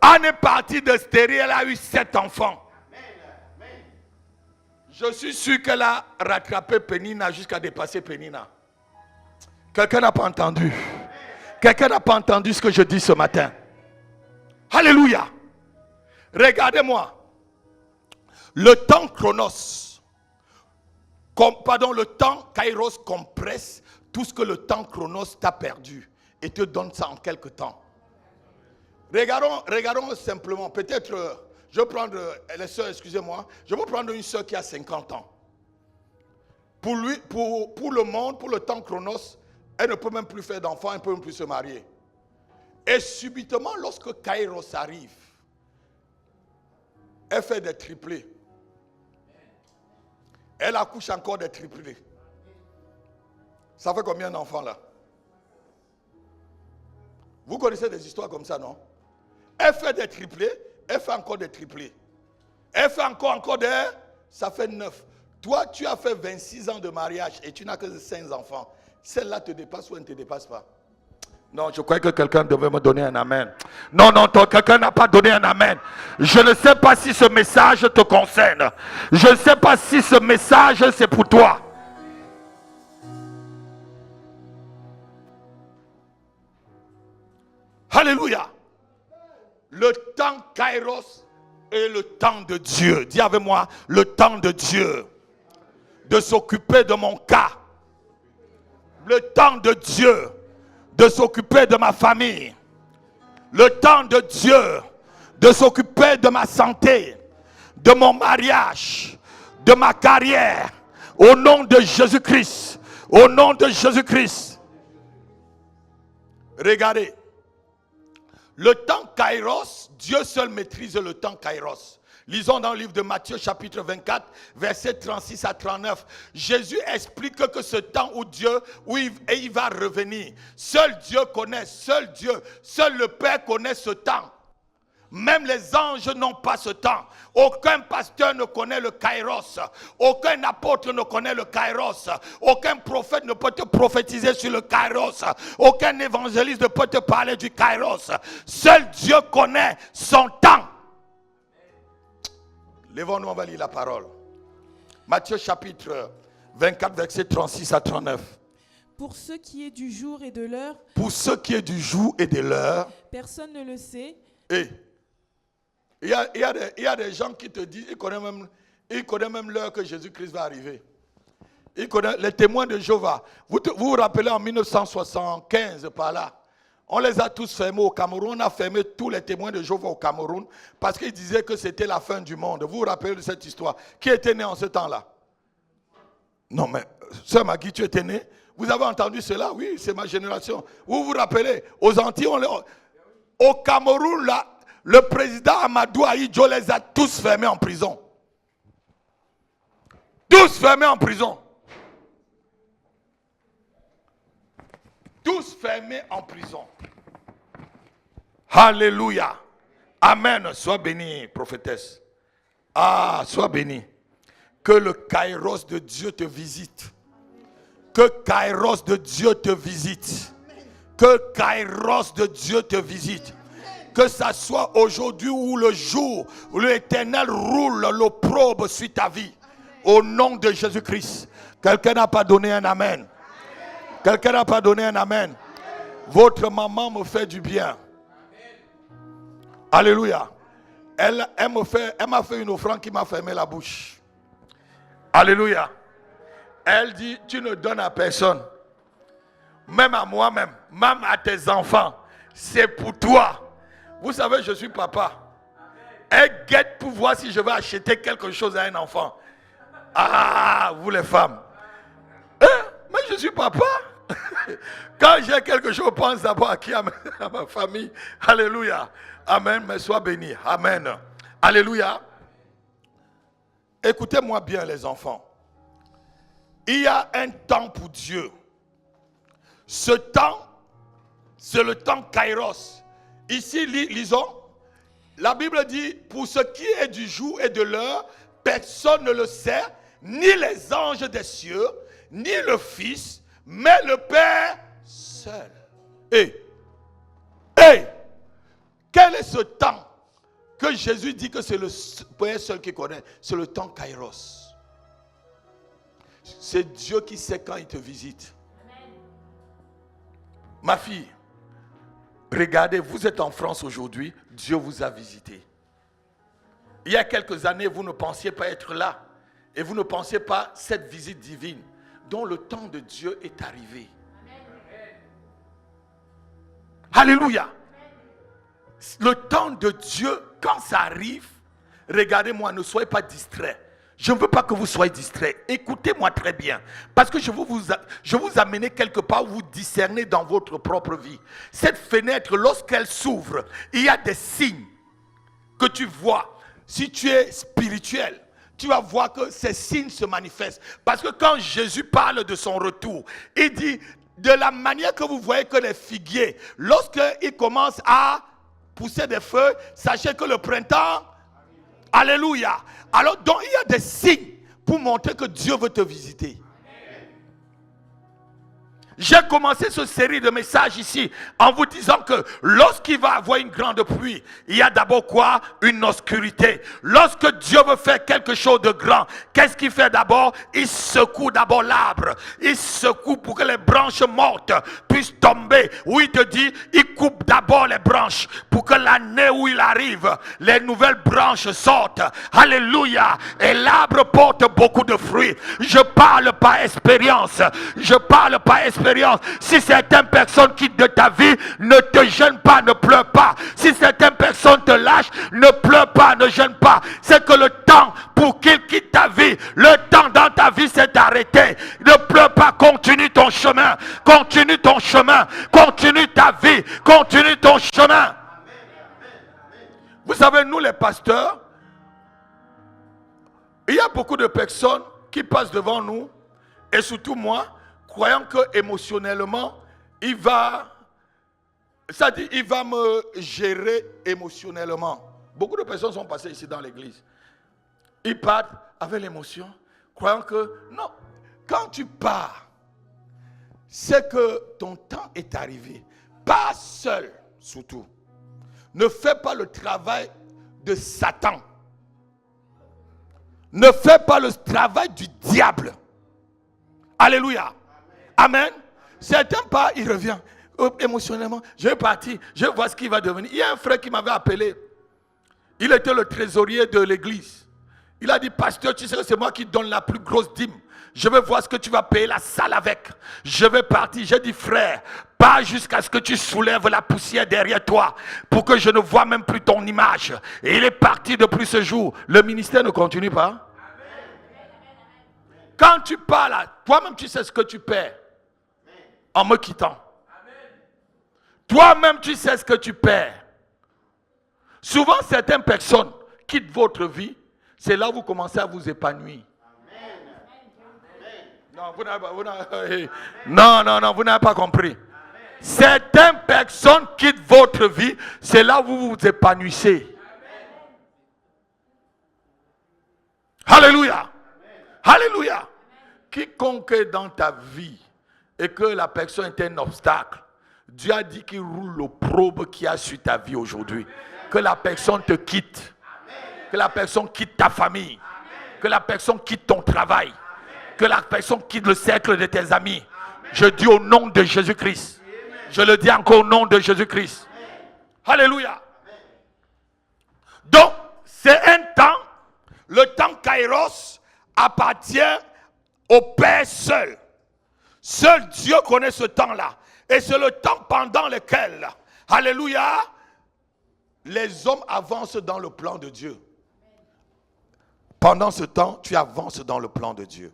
Anne est partie de stérile, elle a eu 7 enfants. Je suis sûr qu'elle a rattrapé Pénina jusqu'à dépasser Pénina. Quelqu'un n'a pas entendu. Quelqu'un n'a pas entendu ce que je dis ce matin. Alléluia. Regardez-moi. Le temps chronos, le temps kairos compresse tout ce que le temps chronos t'a perdu et te donne ça en quelques temps. Regardons simplement, peut-être, je vais prendre les soeurs, excusez-moi, je vais prendre une soeur qui a 50 ans. Pour le monde, pour le temps chronos, elle ne peut même plus faire d'enfants, elle ne peut même plus se marier. Et subitement, lorsque kairos arrive, elle fait des triplés. Elle accouche encore des triplés. Ça fait combien d'enfants là? Vous connaissez des histoires comme ça, non? Elle fait des triplés, elle fait encore des triplés. Elle fait encore des... Ça fait 9. Toi, tu as fait 26 ans de mariage et tu n'as que 5 enfants. Celle-là te dépasse ou elle ne te dépasse pas? Non, je crois que quelqu'un devait me donner un amen. Non, quelqu'un n'a pas donné un amen. Je ne sais pas si ce message te concerne. Je ne sais pas si ce message c'est pour toi. Alléluia. Le temps kairos est le temps de Dieu. Dis avec moi, le temps de Dieu. De s'occuper de mon cas. Le temps de Dieu. De s'occuper de ma famille. Le temps de Dieu de s'occuper de ma santé, de mon mariage, de ma carrière. Au nom de Jésus-Christ. Au nom de Jésus-Christ. Regardez. Le temps kairos, Dieu seul maîtrise le temps kairos. Lisons dans le livre de Matthieu chapitre 24, versets 36 à 39. Jésus explique que ce temps où il va revenir. Seul Dieu connaît, seul le Père connaît ce temps. Même les anges n'ont pas ce temps. Aucun pasteur ne connaît le kairos. Aucun apôtre ne connaît le kairos. Aucun prophète ne peut te prophétiser sur le kairos. Aucun évangéliste ne peut te parler du kairos. Seul Dieu connaît son temps. Lèvons-nous, on va lire la parole. Matthieu chapitre 24, versets 36 à 39. Pour ce qui est du jour et de l'heure. Pour ce qui est du jour et de l'heure. Personne ne le sait. Et il y a des gens qui te disent, ils connaissent même l'heure que Jésus-Christ va arriver. Ils connaissent les témoins de Jéhovah. Vous vous rappelez en 1975 par là. On les a tous fermés au Cameroun. On a fermé tous les témoins de Jéhovah au Cameroun parce qu'ils disaient que c'était la fin du monde. Vous vous rappelez de cette histoire? Qui était né en ce temps-là? Non mais, Sœur Magui, tu étais né? Vous avez entendu cela? Oui, c'est ma génération. Vous vous rappelez? Aux Antilles, au Cameroun, là, le président Amadou Ahidjo les a tous fermés en prison. Tous fermés en prison. Tous fermés en prison. Alléluia. Amen. Sois bénie, prophétesse. Ah, sois bénie. Que le kairos de Dieu te visite. Que kairos de Dieu te visite. Que kairos de Dieu te visite. Que ça soit aujourd'hui ou le jour où l'Éternel roule l'opprobre sur ta vie. Au nom de Jésus-Christ. Quelqu'un n'a pas donné un amen. Quelqu'un n'a pas donné un amen. Votre maman me fait du bien. Alléluia. Elle m'a fait une offrande qui m'a fermé la bouche. Alléluia. Elle dit, tu ne donnes à personne. Même à moi-même. Même à tes enfants. C'est pour toi. Vous savez, je suis papa. Elle guette pour voir si je vais acheter quelque chose à un enfant. Ah, vous les femmes. Mais je suis papa. Quand j'ai quelque chose, je pense d'abord à qui? À ma famille. Alléluia. Amen, mais sois béni. Amen. Alléluia. Écoutez-moi bien les enfants. Il y a un temps pour Dieu. Ce temps, c'est le temps Kairos. Ici, lisons. La Bible dit, pour ce qui est du jour et de l'heure, personne ne le sait, ni les anges des cieux, ni le Fils, mais le Père seul. Et, quel est ce temps que Jésus dit que c'est le Père seul qui connaît? C'est le temps Kairos. C'est Dieu qui sait quand il te visite. Amen. Ma fille, regardez, vous êtes en France aujourd'hui, Dieu vous a visité. Il y a quelques années, vous ne pensiez pas être là. Et vous ne pensiez pas cette visite divine dont le temps de Dieu est arrivé. Amen. Alléluia. Le temps de Dieu, quand ça arrive, regardez-moi, ne soyez pas distraits. Je ne veux pas que vous soyez distraits. Écoutez-moi très bien. Parce que je veux vous amener quelque part où vous discernez dans votre propre vie. Cette fenêtre, lorsqu'elle s'ouvre, il y a des signes que tu vois. Si tu es spirituel, tu vas voir que ces signes se manifestent. Parce que quand Jésus parle de son retour, il dit, de la manière que vous voyez que les figuiers, lorsqu'ils commencent à pousser des feuilles, sachez que le printemps, alléluia. Alors donc il y a des signes pour montrer que Dieu veut te visiter. J'ai commencé cette série de messages ici en vous disant que lorsqu'il va y avoir une grande pluie, il y a d'abord quoi? Une obscurité. Lorsque Dieu veut faire quelque chose de grand, qu'est-ce qu'il fait d'abord? Il secoue d'abord l'arbre. Il secoue pour que les branches mortes puissent tomber. Où il te dit, il coupe d'abord les branches pour que l'année où il arrive, les nouvelles branches sortent. Alléluia. Et l'arbre porte beaucoup de fruits. Je parle par expérience. Je parle par expérience. Si certaines personnes quittent de ta vie, ne te gêne pas, ne pleure pas. Si certaines personnes te lâchent, ne pleure pas, ne gêne pas. C'est que le temps pour qu'ils quittent ta vie, le temps dans ta vie s'est arrêté. Ne pleure pas, continue ton chemin. Continue ton chemin. Continue ta vie. Continue ton chemin. Vous savez, nous les pasteurs, il y a beaucoup de personnes qui passent devant nous, et surtout moi, croyant que émotionnellement, il va me gérer émotionnellement. Beaucoup de personnes sont passées ici dans l'église. Ils partent avec l'émotion, croyant que non, quand tu pars, c'est que ton temps est arrivé. Pas seul, surtout. Ne fais pas le travail de Satan. Ne fais pas le travail du diable. Alléluia. Amen. Certains pas, il revient émotionnellement. Je vais partir, je vais voir ce qu'il va devenir. Il y a un frère qui m'avait appelé. Il était le trésorier de l'église. Il a dit, pasteur, tu sais que c'est moi qui donne la plus grosse dîme. Je vais voir ce que tu vas payer la salle avec. Je vais partir. J'ai dit, frère, pas jusqu'à ce que tu soulèves la poussière derrière toi pour que je ne vois même plus ton image. Et il est parti depuis ce jour. Le ministère ne continue pas. Quand tu parles, toi-même tu sais ce que tu perds en me quittant. Toi-même tu sais ce que tu perds. Souvent certaines personnes quittent votre vie, c'est là où vous commencez à vous épanouir. Non, vous n'avez pas compris. Certaines personnes quittent votre vie, c'est là où vous vous épanouissez. Alléluia. Alléluia. Quiconque est dans ta vie et que la personne est un obstacle, Dieu a dit qu'il roule l'opprobre qu'il y a sur ta vie aujourd'hui. Que la personne te quitte. Que la personne quitte ta famille. Que la personne quitte ton travail. Que la personne quitte le cercle de tes amis. Je dis au nom de Jésus-Christ. Je le dis encore au nom de Jésus-Christ. Alléluia. Donc, c'est un temps, le temps Kairos appartient au Père seul. Seul Dieu connaît ce temps-là. Et c'est le temps pendant lequel, alléluia, les hommes avancent dans le plan de Dieu. Pendant ce temps, tu avances dans le plan de Dieu.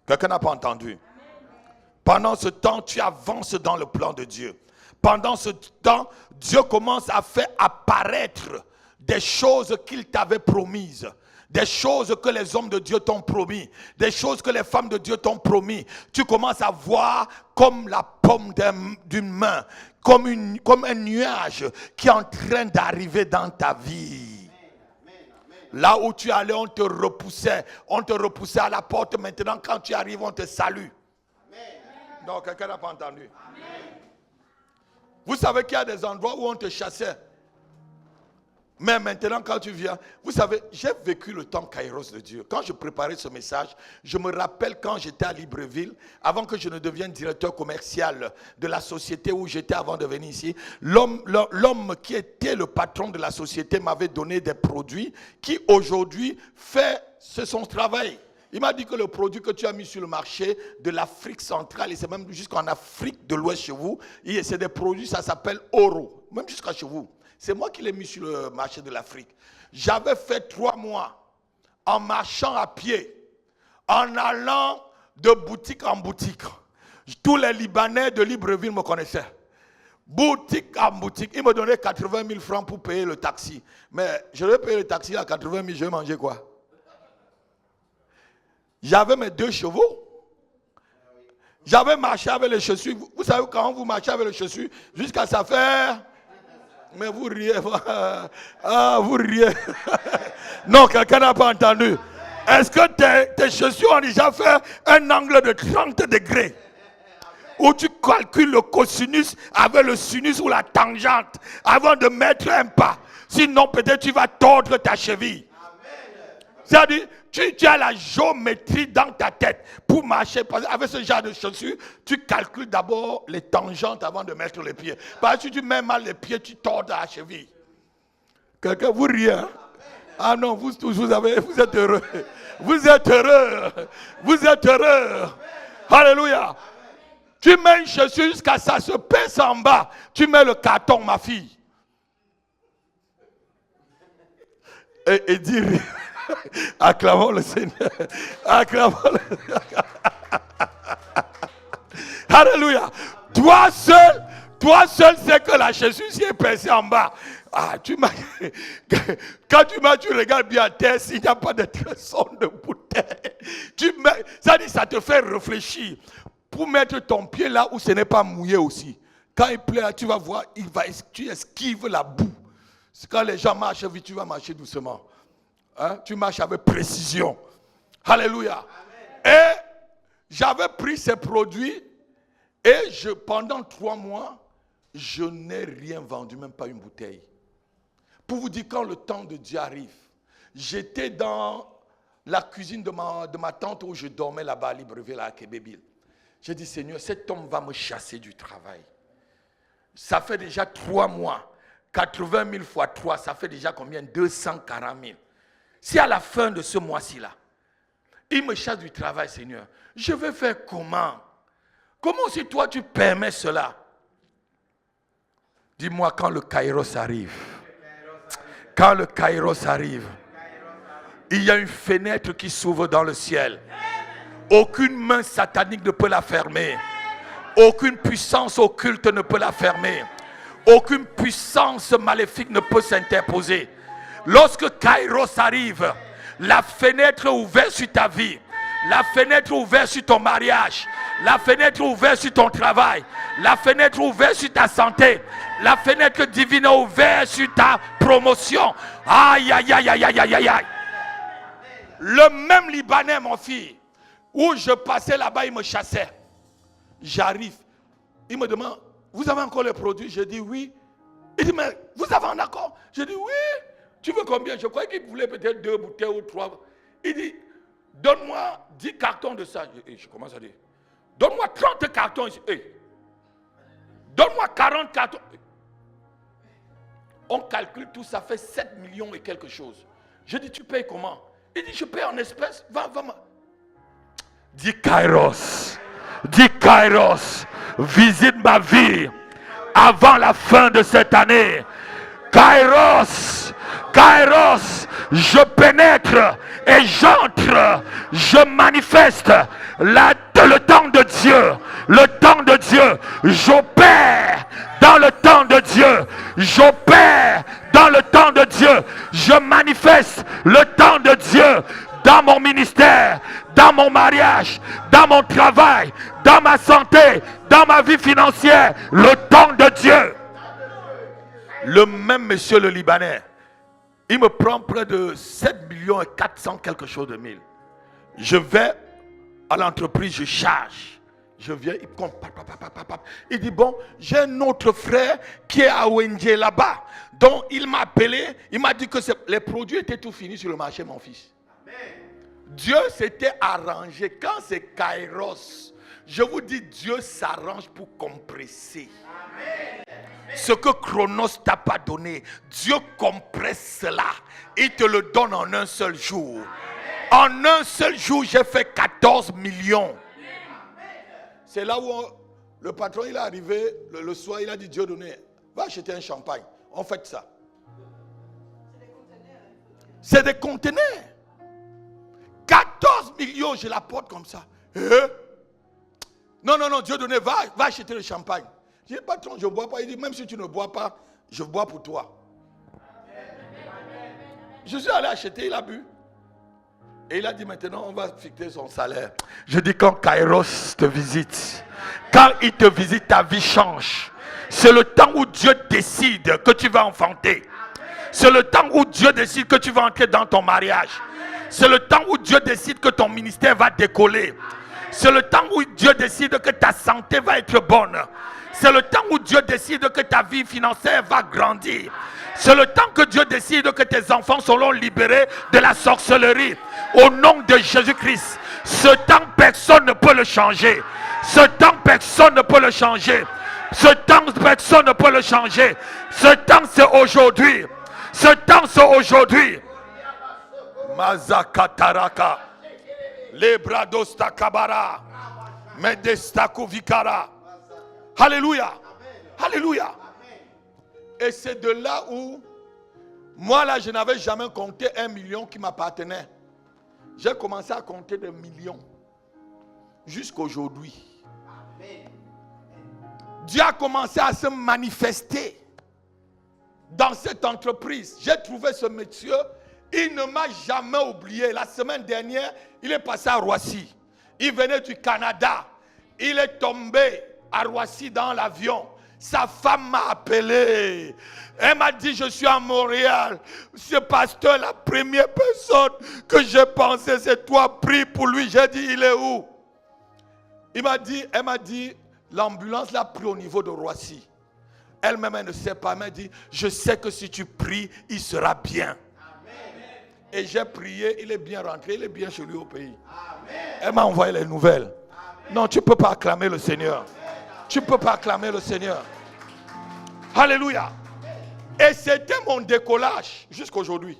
Quelqu'un n'a pas entendu? Pendant ce temps, tu avances dans le plan de Dieu. Pendant ce temps, Dieu commence à faire apparaître des choses qu'il t'avait promises. Des choses que les hommes de Dieu t'ont promis. Des choses que les femmes de Dieu t'ont promis. Tu commences à voir comme la paume d'une main. Comme un nuage qui est en train d'arriver dans ta vie. Là où tu allais, on te repoussait. On te repoussait à la porte. Maintenant, quand tu arrives, on te salue. Non, quelqu'un n'a pas entendu. Vous savez qu'il y a des endroits où on te chassait. Mais maintenant, quand tu viens, vous savez, j'ai vécu le temps Kairos de Dieu. Quand je préparais ce message, je me rappelle quand j'étais à Libreville, avant que je ne devienne directeur commercial de la société où j'étais avant de venir ici, l'homme qui était le patron de la société m'avait donné des produits qui aujourd'hui fait son travail. Il m'a dit que le produit que tu as mis sur le marché de l'Afrique centrale, et c'est même jusqu'en Afrique de l'Ouest chez vous, c'est des produits, ça s'appelle Oro, même jusqu'à chez vous. C'est moi qui l'ai mis sur le marché de l'Afrique. J'avais fait 3 mois en marchant à pied, en allant de boutique en boutique. Tous les Libanais de Libreville me connaissaient. Boutique en boutique. Ils me donnaient 80 000 francs pour payer le taxi. Mais je vais payer le taxi à 80 000, je vais manger quoi? J'avais mes 2 chevaux. J'avais marché avec les chaussures. Vous savez, quand vous marchez avec les chaussures, jusqu'à ça faire... Mais vous riez. Ah, vous riez. Non, quelqu'un n'a pas entendu. Est-ce que tes chaussures ont déjà fait un angle de 30 degrés? Où tu calcules le cosinus avec le sinus ou la tangente avant de mettre un pas. Sinon, peut-être tu vas tordre ta cheville. C'est-à-dire, tu as la géométrie dans ta tête pour marcher. Avec ce genre de chaussures, tu calcules d'abord les tangentes avant de mettre les pieds. Parce que si tu mets mal les pieds, tu tords la cheville. Quelqu'un, vous riez, hein? Ah non, vous êtes heureux. Vous êtes heureux. Vous êtes heureux. Alléluia. Tu mets une chaussure jusqu'à ça se pèse en bas. Tu mets le carton, ma fille. Et dis rien. Acclamons le Seigneur. Acclamons le Seigneur. Alléluia. Toi seul sais que la chaussure est percée en bas. Ah, quand tu marches, tu regardes bien à terre, s'il n'y a pas de tresson de bouteille. Ça te fait réfléchir. Pour mettre ton pied là où ce n'est pas mouillé aussi. Quand il pleut, tu vas voir, tu esquives la boue. Quand les gens marchent vite, tu vas marcher doucement. Hein? Tu marches avec précision. Alléluia. Amen. Et j'avais pris ces produits et pendant 3 mois, je n'ai rien vendu, même pas une bouteille. Pour vous dire, quand le temps de Dieu arrive, j'étais dans la cuisine de ma tante où je dormais là-bas à Libreville, à Kébébil. J'ai dit, Seigneur, cet homme va me chasser du travail. Ça fait déjà 3 mois. 80 000 fois 3, ça fait déjà combien? 240 000. Si à la fin de ce mois-ci là, il me chasse du travail, Seigneur, je vais faire comment? Comment si toi tu permets cela? Dis-moi quand le Kairos arrive. Quand le Kairos arrive, il y a une fenêtre qui s'ouvre dans le ciel. Aucune main satanique ne peut la fermer. Aucune puissance occulte ne peut la fermer. Aucune puissance maléfique ne peut s'interposer. Lorsque Kairos arrive, la fenêtre est ouverte sur ta vie, la fenêtre est ouverte sur ton mariage, la fenêtre est ouverte sur ton travail, la fenêtre est ouverte sur ta santé, la fenêtre divine est ouverte sur ta promotion. Aïe, aïe, aïe, aïe, aïe, aïe, aïe. Le même Libanais, mon fils, où je passais là-bas, il me chassait. J'arrive, il me demande, vous avez encore les produits? Je dis oui. Il dit, mais vous avez un accord? Je dis oui. Tu veux combien? Je croyais qu'il voulait peut-être 2 bouteilles ou 3. Il dit, donne-moi 10 cartons de ça. Je commence à dire, donne-moi 30 cartons. Donne-moi 40 cartons. On calcule tout, ça fait 7 millions et quelque chose. Je dis, tu payes comment? Il dit, je paye en espèces. Va. Dis Kairos. Dis Kairos. Visite ma vie avant la fin de cette année. Kairos. Kairos, je pénètre et j'entre, je manifeste le temps de Dieu, j'opère dans le temps de Dieu. J'opère dans le temps de Dieu. Je manifeste le temps de Dieu dans mon ministère, dans mon mariage, dans mon travail, dans ma santé, dans ma vie financière. Le temps de Dieu. Le même monsieur le Libanais, il me prend près de 7 millions et 400 quelque chose de mille. Je vais à l'entreprise, je charge. Je viens, il compte. Il dit, bon, j'ai un autre frère qui est à ONG là-bas. Donc, il m'a appelé, il m'a dit que les produits étaient tout finis sur le marché, mon fils. Amen. Dieu s'était arrangé. Quand c'est Kairos, je vous dis, Dieu s'arrange pour compresser. Amen. Ce que Chronos t'a pas donné, Dieu compresse cela. Il te le donne en un seul jour. Amen. En un seul jour, j'ai fait 14 millions. C'est là où le patron il est arrivé le soir, il a dit, Dieu donné, va acheter un champagne. On fait ça. C'est des conteneurs. 14 millions, je la porte comme ça. Non, Dieu donné, va acheter le champagne. Je dis, patron, je ne bois pas. Il dit, même si tu ne bois pas, je bois pour toi. Je suis allé acheter, il a bu. Et il a dit, maintenant, on va fixer son salaire. Je dis, quand Kairos te visite, quand il te visite, ta vie change. C'est le temps où Dieu décide que tu vas enfanter. C'est le temps où Dieu décide que tu vas entrer dans ton mariage. C'est le temps où Dieu décide que ton ministère va décoller. C'est le temps où Dieu décide que ta santé va être bonne. C'est le temps où Dieu décide que ta vie financière va grandir. C'est le temps que Dieu décide que tes enfants seront libérés de la sorcellerie. Au nom de Jésus-Christ. Ce temps, personne ne peut le changer. Ce temps, personne ne peut le changer. Ce temps, personne ne peut le changer. Ce temps, c'est aujourd'hui. Ce temps, c'est aujourd'hui. Mazakataraka. Lebradosta kabara. Medestaku vikara. Alléluia. Alléluia. Et c'est de là où, moi là, je n'avais jamais compté 1 million qui m'appartenait. J'ai commencé à compter des millions. Jusqu'aujourd'hui. Dieu a commencé à se manifester dans cette entreprise. J'ai trouvé ce monsieur, il ne m'a jamais oublié. La semaine dernière, il est passé à Roissy. Il venait du Canada. Il est tombé à Roissy dans l'avion. Sa femme m'a appelé. Elle m'a dit, je suis à Montréal. Ce pasteur, la première personne que j'ai pensé, c'est toi. Prie pour lui. J'ai dit, il est où? Elle m'a dit, l'ambulance l'a pris au niveau de Roissy. Elle-même, elle ne sait pas. Elle m'a dit, je sais que si tu pries, il sera bien. Amen. Et j'ai prié, il est bien rentré, il est bien chez lui au pays. Amen. Elle m'a envoyé les nouvelles. Amen. Non, tu ne peux pas acclamer le Seigneur. Tu ne peux pas acclamer le Seigneur. Alléluia. Et c'était mon décollage jusqu'aujourd'hui.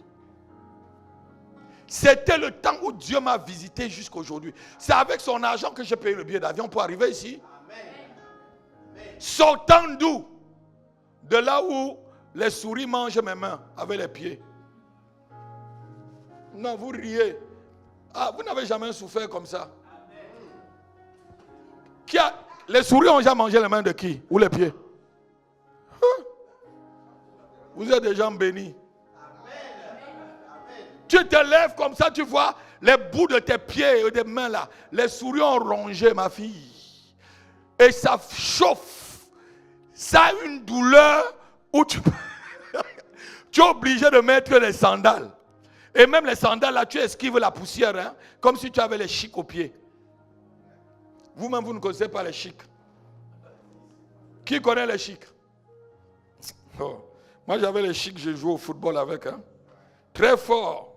C'était le temps où Dieu m'a visité jusqu'aujourd'hui. C'est avec son argent que j'ai payé le billet d'avion pour arriver ici. Amen. Sortant d'où? De là où les souris mangent mes mains avec les pieds. Non, vous riez. Ah, vous n'avez jamais souffert comme ça. Les souris ont déjà mangé les mains de qui? Ou les pieds? Vous êtes des gens bénis. Tu te lèves comme ça, tu vois les bouts de tes pieds et des mains là. Les souris ont rongé, ma fille. Et ça chauffe. Ça a une douleur où tu es obligé de mettre les sandales. Et même les sandales là, tu esquives la poussière. Hein, comme si tu avais les chics aux pieds. Vous-même, vous ne connaissez pas les chics. Qui connaît les chics? Oh. Moi, j'avais les chics, j'ai joué au football avec. Hein. Très fort.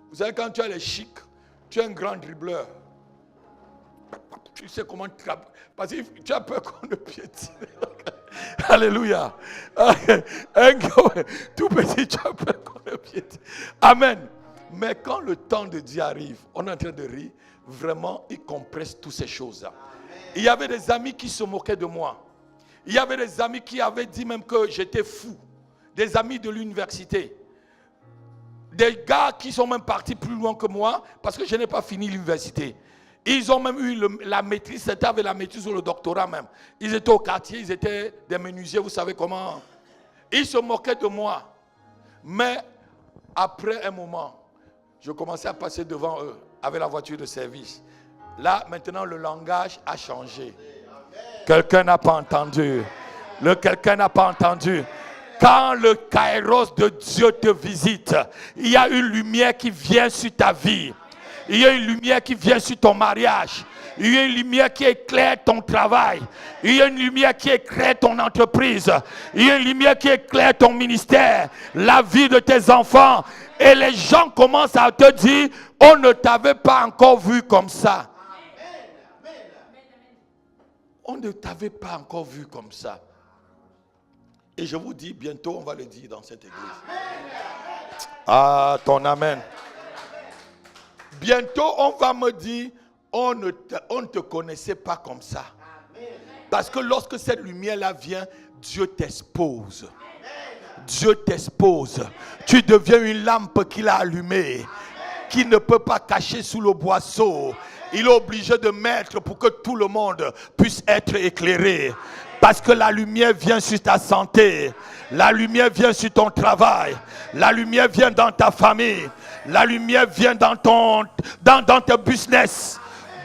Vous savez, quand tu as les chics, tu es un grand dribbleur. Tu sais comment tu trappes. Parce que tu as peur qu'on ne piétine. Alléluia. Tout petit, tu as peur qu'on ne piétine. Amen. Mais quand le temps de Dieu arrive, on est en train de rire. Vraiment, il compresse toutes ces choses-là. Il y avait des amis qui se moquaient de moi. Il y avait des amis qui avaient dit même que j'étais fou. Des amis de l'université. Des gars qui sont même partis plus loin que moi parce que je n'ai pas fini l'université. Ils ont même eu la maîtrise, certains avaient la maîtrise ou le doctorat même. Ils étaient au quartier, ils étaient des menuisiers, vous savez comment. Ils se moquaient de moi. Mais après un moment, je commençais à passer devant eux avec la voiture de service. Là, maintenant, le langage a changé. Quelqu'un n'a pas entendu. Quelqu'un n'a pas entendu. Quand le kairos de Dieu te visite, il y a une lumière qui vient sur ta vie. Il y a une lumière qui vient sur ton mariage. Il y a une lumière qui éclaire ton travail. Il y a une lumière qui éclaire ton entreprise. Il y a une lumière qui éclaire ton ministère, la vie de tes enfants. Et les gens commencent à te dire, on ne t'avait pas encore vu comme ça. On ne t'avait pas encore vu comme ça. Et je vous dis, bientôt on va le dire dans cette église. Ah, ton amen. Bientôt on va me dire, on ne te connaissait pas comme ça. Parce que lorsque cette lumière-là vient, Dieu t'expose. Dieu t'expose. Tu deviens une lampe qu'il a allumée, qui ne peut pas cacher sous le boisseau. Il est obligé de mettre pour que tout le monde puisse être éclairé. Parce que la lumière vient sur ta santé. La lumière vient sur ton travail. La lumière vient dans ta famille. La lumière vient dans tes business,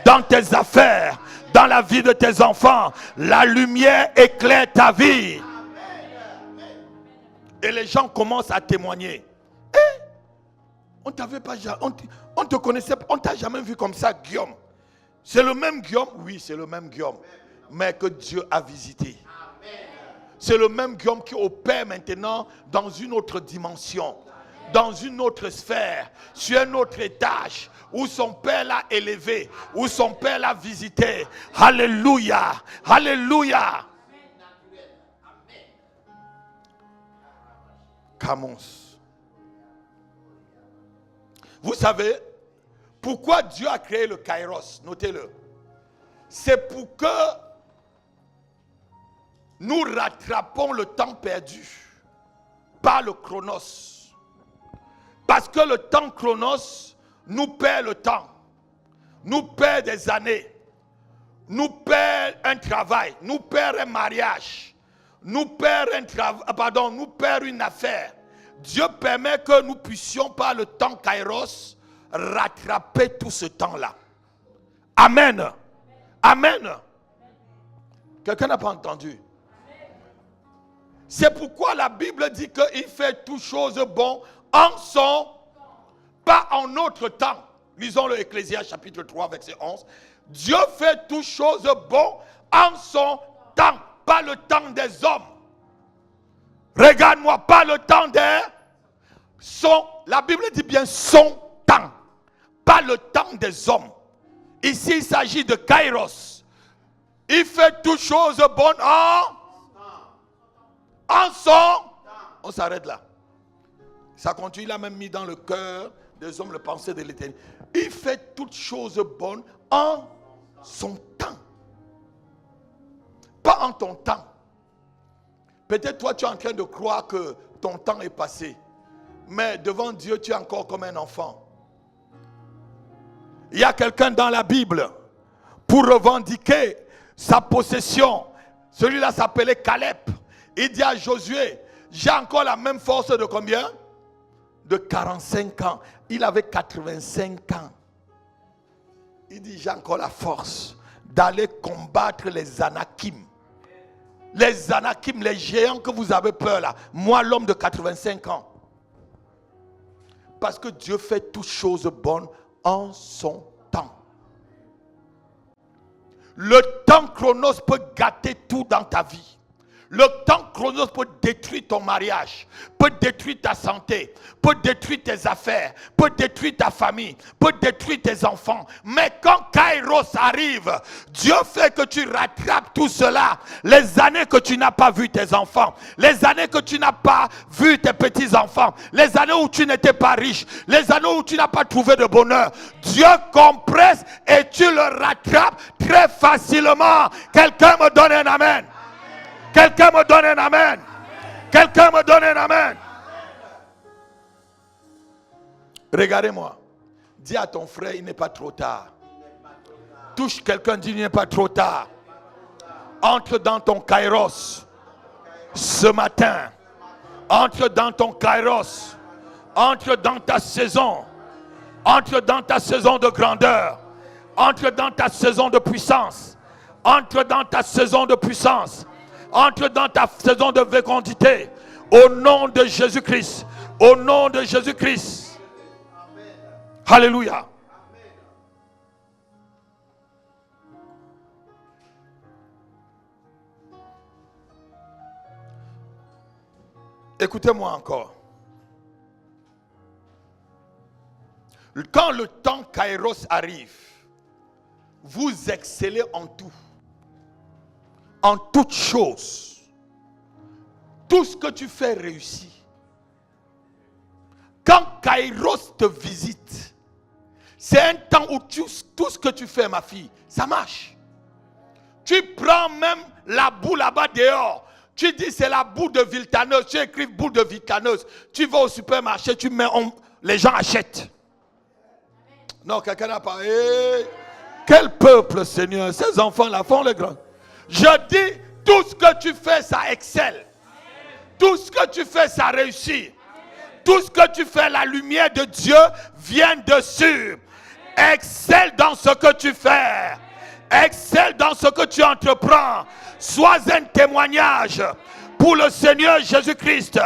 dans tes affaires, dans la vie de tes enfants. La lumière éclaire ta vie. Et les gens commencent à témoigner. On t'avait pas, on te connaissait pas, on t'a jamais vu comme ça, Guillaume. C'est le même Guillaume? Oui, c'est le même Guillaume. Mais que Dieu a visité. C'est le même Guillaume qui opère maintenant dans une autre dimension, dans une autre sphère, sur un autre étage, où son père l'a élevé, où son père l'a visité. Alléluia, alléluia. Camons. Vous savez pourquoi Dieu a créé le kairos? Notez-le. C'est pour que nous rattrapons le temps perdu par le chronos. Parce que le temps chronos nous perd le temps, nous perd des années, nous perd un travail, nous perd un mariage, nous perd nous perd une affaire. Dieu permet que nous puissions par le temps kairos rattraper tout ce temps-là. Amen. Amen. Quelqu'un n'a pas entendu? C'est pourquoi la Bible dit qu'il fait toutes choses bonnes en son, pas en notre temps. Lisons le Ecclésiaste chapitre 3 verset 11. Dieu fait toutes choses bonnes en son temps, pas le temps des hommes. Regarde-moi, pas le temps des... la Bible dit bien son temps, pas le temps des hommes. Ici, il s'agit de kairos. Il fait toutes choses bonnes en son... On s'arrête là. Ça continue, il a même mis dans le cœur des hommes le pensée de l'éternité. Il fait toutes choses bonnes en son temps. Pas en ton temps. Peut-être toi tu es en train de croire que ton temps est passé. Mais devant Dieu tu es encore comme un enfant. Il y a quelqu'un dans la Bible pour revendiquer sa possession. Celui-là s'appelait Caleb. Il dit à Josué, j'ai encore la même force de combien? De 45 ans. Il avait 85 ans. Il dit, j'ai encore la force d'aller combattre les Anakim. Les Anakim, les géants que vous avez peur là. Moi, l'homme de 85 ans. Parce que Dieu fait toutes choses bonnes en son temps. Le temps chronos peut gâter tout dans ta vie. Le temps chronos peut détruire ton mariage, peut détruire ta santé, peut détruire tes affaires, peut détruire ta famille, peut détruire tes enfants. Mais quand Kairos arrive, Dieu fait que tu rattrapes tout cela. Les années que tu n'as pas vu tes enfants, les années que tu n'as pas vu tes petits-enfants, les années où tu n'étais pas riche, les années où tu n'as pas trouvé de bonheur, Dieu compresse et tu le rattrapes très facilement. Quelqu'un me donne un amen. Quelqu'un me donne un amen. Quelqu'un me donne un amen. Regardez-moi. Dis à ton frère, il n'est pas trop tard. Touche quelqu'un, dis, il n'est pas trop tard. Entre dans ton kairos ce matin. Entre dans ton kairos. Entre dans ta saison. Entre dans ta saison de grandeur. Entre dans ta saison de puissance. Entre dans ta saison de puissance. Entre dans ta saison de fécondité. Au nom de Jésus-Christ. Au nom de Jésus-Christ. Alléluia. Écoutez-moi encore. Quand le temps Kairos arrive, vous excellez en tout. En toutes choses. Tout ce que tu fais réussit. Quand Kairos te visite, c'est un temps où tout ce que tu fais, ma fille, ça marche. Tu prends même la boue là-bas dehors. Tu dis c'est la boue de Viltaneuse. Tu écris boue de Viltaneuse. Tu vas au supermarché, tu mets, les gens achètent. Non, quelqu'un n'a pas. Quel peuple, Seigneur. Ces enfants-là font le grand. Je dis, tout ce que tu fais, ça excelle. Tout ce que tu fais, ça réussit. Tout ce que tu fais, la lumière de Dieu vient dessus. Excelle dans ce que tu fais. Excelle dans ce que tu entreprends. Sois un témoignage pour le Seigneur Jésus-Christ.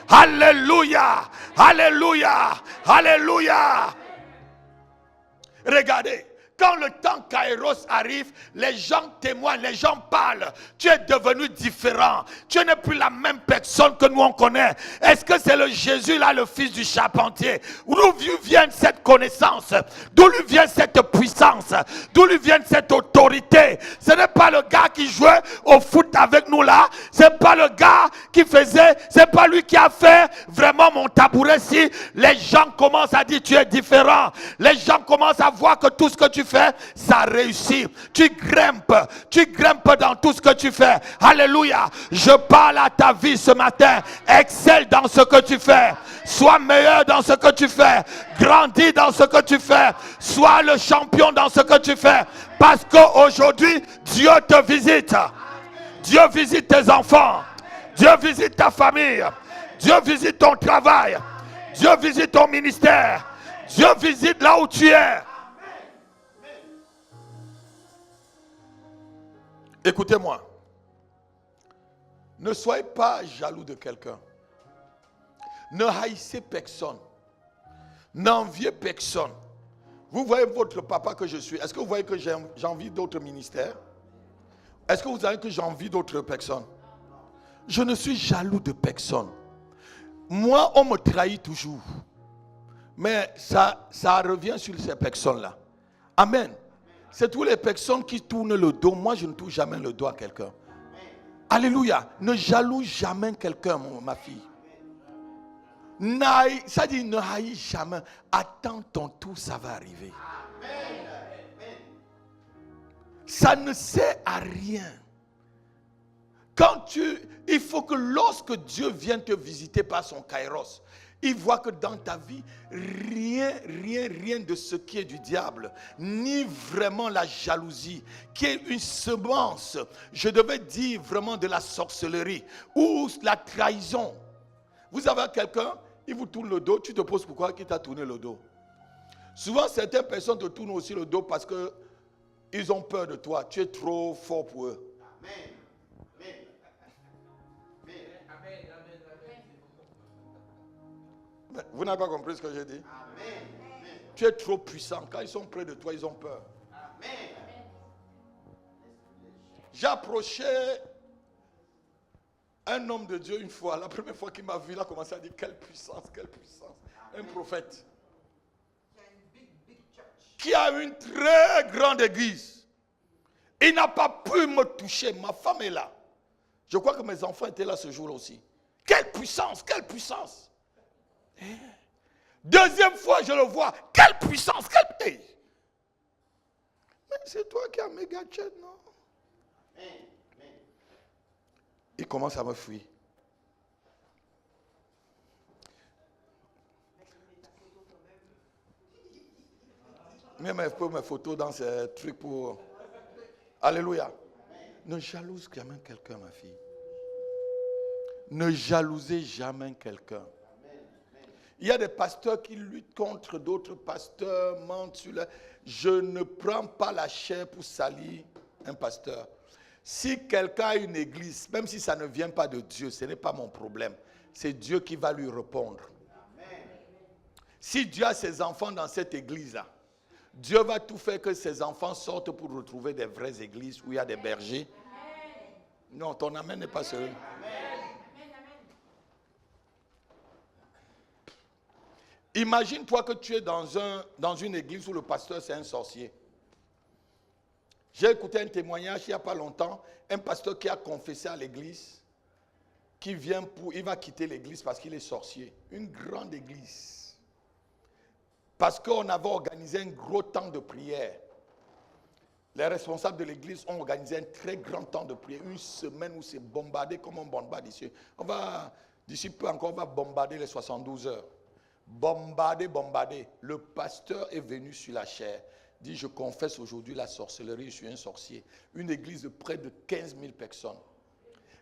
Alléluia. Alléluia. Alléluia. Regardez. Quand le temps Kairos arrive, les gens témoignent, les gens parlent. Tu es devenu différent. Tu n'es plus la même personne que nous on connaît. Est-ce que c'est le Jésus là, le fils du charpentier? D'où lui vient cette connaissance? D'où lui vient cette puissance? D'où lui vient cette autorité? Ce n'est pas le gars qui jouait au foot avec nous là. C'est pas le gars qui faisait. C'est pas lui qui a fait vraiment mon tabouret. Si les gens commencent à dire tu es différent, les gens commencent à voir que tout ce que tu fais, ça réussit. Tu grimpes dans tout ce que tu fais. Alléluia. Je parle à ta vie ce matin. Excelle dans ce que tu fais. Sois meilleur dans ce que tu fais. Grandis dans ce que tu fais. Sois le champion dans ce que tu fais. Parce qu'aujourd'hui, Dieu te visite. Dieu visite tes enfants. Dieu visite ta famille. Dieu visite ton travail. Dieu visite ton ministère. Dieu visite là où tu es. Écoutez-moi. Ne soyez pas jaloux de quelqu'un. Ne haïssez personne. N'enviez personne. Vous voyez votre papa que je suis. Est-ce que vous voyez que j'envie d'autres ministères? Est-ce que vous savez que j'envie d'autres personnes? Je ne suis jaloux de personne. Moi, on me trahit toujours. Mais ça revient sur ces personnes-là. Amen. C'est toutes les personnes qui tournent le dos. Moi, je ne touche jamais le dos à quelqu'un. Alléluia. Ne jalouse jamais quelqu'un, ma fille. Ça dit ne haïs jamais. Attends ton tour, ça va arriver. Ça ne sert à rien. Il faut que lorsque Dieu vient te visiter par son kairos, il voit que dans ta vie, rien de ce qui est du diable, ni vraiment la jalousie, qui est une semence, je devais dire vraiment de la sorcellerie, ou la trahison. Vous avez quelqu'un, il vous tourne le dos, tu te poses pourquoi il t'a tourné le dos. Souvent, certaines personnes te tournent aussi le dos parce qu'ils ont peur de toi, tu es trop fort pour eux. Amen. Vous n'avez pas compris ce que j'ai dit? Amen. Tu es trop puissant. Quand ils sont près de toi, ils ont peur. Amen. J'ai approché un homme de Dieu une fois. La première fois qu'il m'a vu, il a commencé à dire quelle puissance, quelle puissance. Un prophète qui a une très grande église. Il n'a pas pu me toucher. Ma femme est là. Je crois que mes enfants étaient là ce jour-là aussi. Quelle puissance, quelle puissance. Deuxième fois, je le vois. Quelle puissance, quelle... Mais c'est toi qui as méga chat, non? Il commence à me fuir. Même un peu mes photos dans ces trucs pour... Alléluia. Ne jalouse jamais quelqu'un, ma fille. Ne jalousez jamais quelqu'un. Il y a des pasteurs qui luttent contre d'autres pasteurs, mentent sur la... Je ne prends pas la chair pour salir un pasteur. Si quelqu'un a une église, même si ça ne vient pas de Dieu, ce n'est pas mon problème. C'est Dieu qui va lui répondre. Si Dieu a ses enfants dans cette église-là, Dieu va tout faire que ses enfants sortent pour retrouver des vraies églises où il y a des bergers. Non, ton amen n'est pas sérieux. Imagine-toi que tu es dans une église où le pasteur c'est un sorcier. J'ai écouté un témoignage il n'y a pas longtemps, un pasteur qui a confessé à l'église, il va quitter l'église parce qu'il est sorcier. Une grande église. Parce qu'on avait organisé un gros temps de prière. Les responsables de l'église ont organisé un très grand temps de prière. Une semaine où c'est bombardé comme on bombarde ici. D'ici peu encore, on va bombarder les 72 heures. Bombarder. Le pasteur est venu sur la chair. Dit, je confesse aujourd'hui la sorcellerie, je suis un sorcier. Une église de près de 15 000 personnes.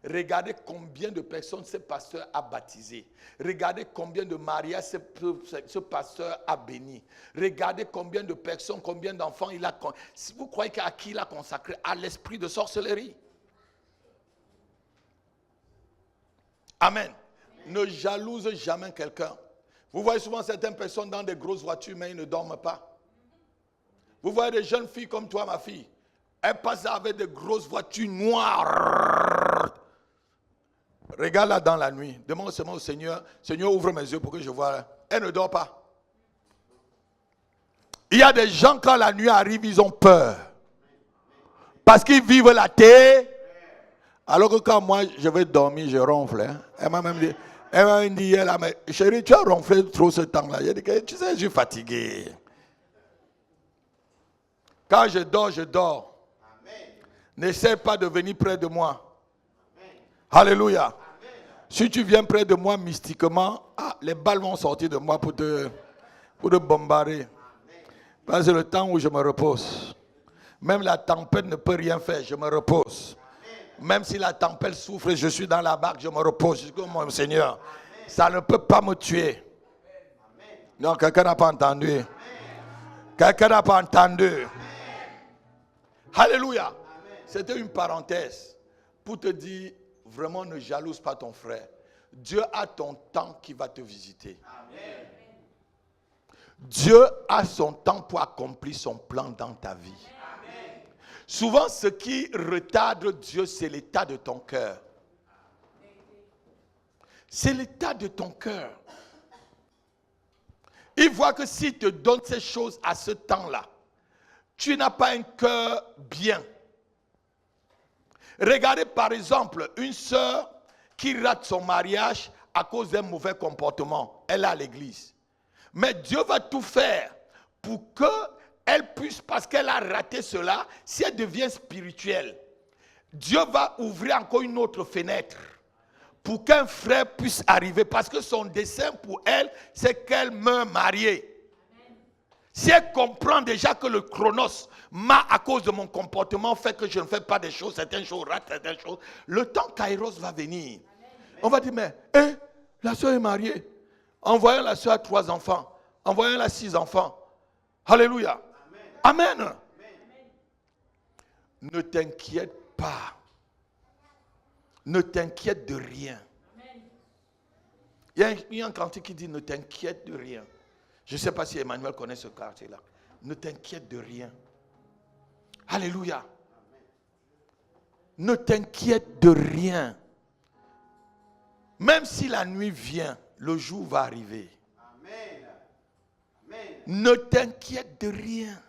Regardez combien de personnes ce pasteur a baptisé. Regardez combien de mariages ce pasteur a béni. Regardez combien de personnes, combien d'enfants il a. Si vous croyez à qui il a consacré? À l'esprit de sorcellerie. Amen. Ne jalouse jamais quelqu'un. Vous voyez souvent certaines personnes dans des grosses voitures, mais ils ne dorment pas. Vous voyez des jeunes filles comme toi, ma fille. Elles passent avec des grosses voitures noires. Regarde-la dans la nuit. Demande seulement au Seigneur. Seigneur, ouvre mes yeux pour que je voie. Elle ne dort pas. Il y a des gens, quand la nuit arrive, ils ont peur. Parce qu'ils vivent la terre. Alors que quand moi, je vais dormir, je ronfle. Hein. Elle m'a même dit, mais chérie, tu as ronflé trop ce temps-là. J'ai dit, tu sais, je suis fatigué. Quand je dors, je dors. N'essaie pas de venir près de moi. Alléluia. Si tu viens près de moi mystiquement, les balles vont sortir de moi pour te bombarder. Parce que c'est le temps où je me repose. Même la tempête ne peut rien faire, je me repose. Même si la tempête souffre, je suis dans la barque, je me repose. Je dis, mon Seigneur, ça ne peut pas me tuer. Non, quelqu'un n'a pas entendu. Quelqu'un n'a pas entendu. Alléluia. C'était une parenthèse pour te dire, vraiment ne jalouse pas ton frère. Dieu a ton temps qui va te visiter. Amen. Dieu a son temps pour accomplir son plan dans ta vie. Amen. Souvent, ce qui retarde Dieu, c'est l'état de ton cœur. C'est l'état de ton cœur. Il voit que s'il te donne ces choses à ce temps-là, tu n'as pas un cœur bien. Regardez par exemple une sœur qui rate son mariage à cause d'un mauvais comportement. Elle est à l'église. Mais Dieu va tout faire pour qu'elle puisse, parce qu'elle a raté cela, si elle devient spirituelle, Dieu va ouvrir encore une autre fenêtre pour qu'un frère puisse arriver. Parce que son dessein pour elle, c'est qu'elle meure mariée. Si elle comprend déjà que le chronos m'a, à cause de mon comportement, fait que je ne fais pas des choses, certaines choses, rate certaines choses, le temps Kairos va venir. On va dire, mais la soeur est mariée. Envoyons la soeur à 3 enfants. Envoyons-la 6 enfants. Alléluia. Amen. Amen. Ne t'inquiète pas. Ne t'inquiète de rien. Il y a un cantique qui dit, ne t'inquiète de rien. Je ne sais pas si Emmanuel connaît ce quartier-là. Ne t'inquiète de rien. Alléluia. Ne t'inquiète de rien. Même si la nuit vient, le jour va arriver. Amen. Amen. Ne t'inquiète de rien.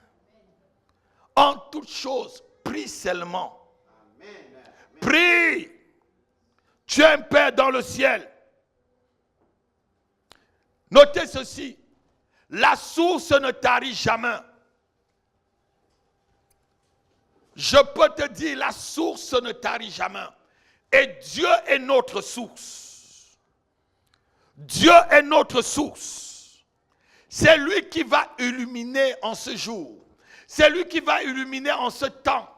En toute chose, prie seulement. Amen. Prie. Tu es un Père dans le ciel. Notez ceci. La source ne tarit jamais. Je peux te dire, la source ne tarit jamais. Et Dieu est notre source. Dieu est notre source. C'est lui qui va illuminer en ce jour. C'est lui qui va illuminer en ce temps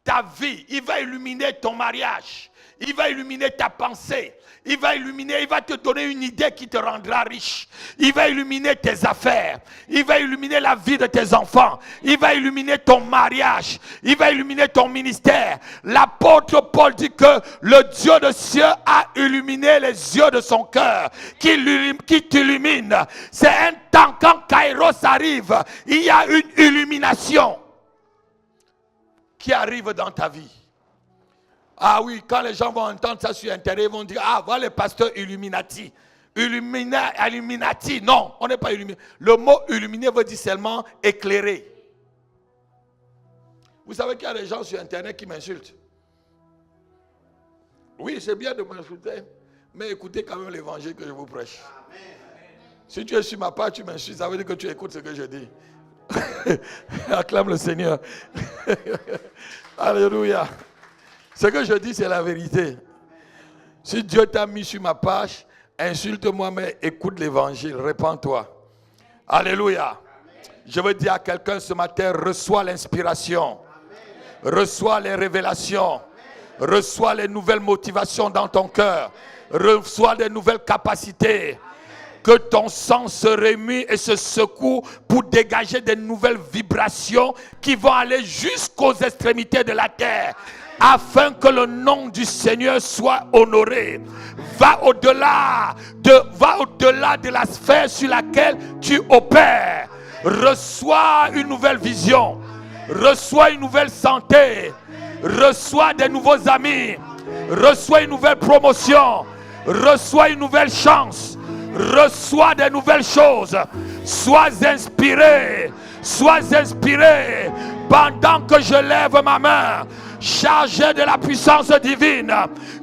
ta vie. Il va illuminer ton mariage. Il va illuminer ta pensée. Il va te donner une idée qui te rendra riche. Il va illuminer tes affaires. Il va illuminer la vie de tes enfants. Il va illuminer ton mariage. Il va illuminer ton ministère. L'apôtre Paul dit que le Dieu de cieux a illuminé les yeux de son cœur, qui t'illumine. C'est un temps quand Kairos arrive, il y a une illumination qui arrive dans ta vie. Ah oui, quand les gens vont entendre ça sur Internet, ils vont dire, ah, voilà les pasteurs Illuminati. Illuminati, non, on n'est pas illuminé. Le mot illuminé veut dire seulement éclairer. Vous savez qu'il y a des gens sur Internet qui m'insultent. Oui, c'est bien de m'insulter, mais écoutez quand même l'évangile que je vous prêche. Amen. Si tu es sur ma page, tu m'insultes, ça veut dire que tu écoutes ce que je dis. Acclame le Seigneur. Alléluia. Ce que je dis, c'est la vérité. Si Dieu t'a mis sur ma page, insulte-moi, mais écoute l'évangile, répands-toi. Alléluia. Je veux dire à quelqu'un ce matin, reçois l'inspiration. Reçois les révélations. Reçois les nouvelles motivations dans ton cœur. Reçois des nouvelles capacités. Que ton sang se remue et se secoue pour dégager des nouvelles vibrations qui vont aller jusqu'aux extrémités de la terre. Afin que le nom du Seigneur soit honoré. Va au-delà de la sphère sur laquelle tu opères. Reçois une nouvelle vision. Reçois une nouvelle santé. Reçois des nouveaux amis. Reçois une nouvelle promotion. Reçois une nouvelle chance. Reçois des nouvelles choses. Sois inspiré. Sois inspiré. Pendant que je lève ma main, chargé de la puissance divine,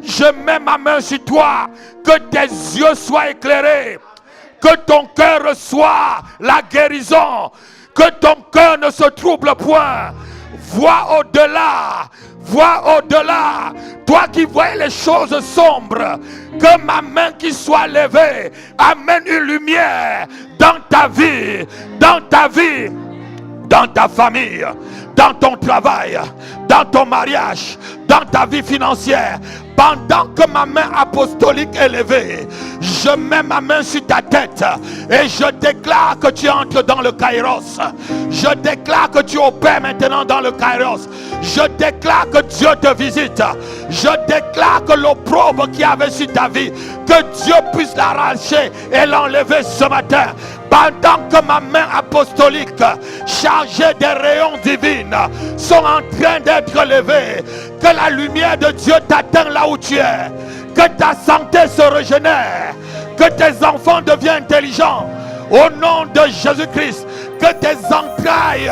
je mets ma main sur toi. Que tes yeux soient éclairés. Que ton cœur reçoive la guérison. Que ton cœur ne se trouble point. Vois au-delà. Vois au-delà. Toi qui vois les choses sombres, que ma main qui soit levée amène une lumière dans ta vie, dans ta famille, dans ton travail, dans ton mariage, dans ta vie financière. Pendant que ma main apostolique est levée, je mets ma main sur ta tête et je déclare que tu entres dans le Kairos. Je déclare que tu opères maintenant dans le Kairos. Je déclare que Dieu te visite. Je déclare que l'opprobre qui avait sur ta vie, que Dieu puisse l'arracher et l'enlever ce matin. Pendant que ma main apostolique, chargée des rayons divines, sont en train d'être levées, que la lumière de Dieu t'atteint là où tu es, que ta santé se régénère, que tes enfants deviennent intelligents, au nom de Jésus-Christ, que tes entrailles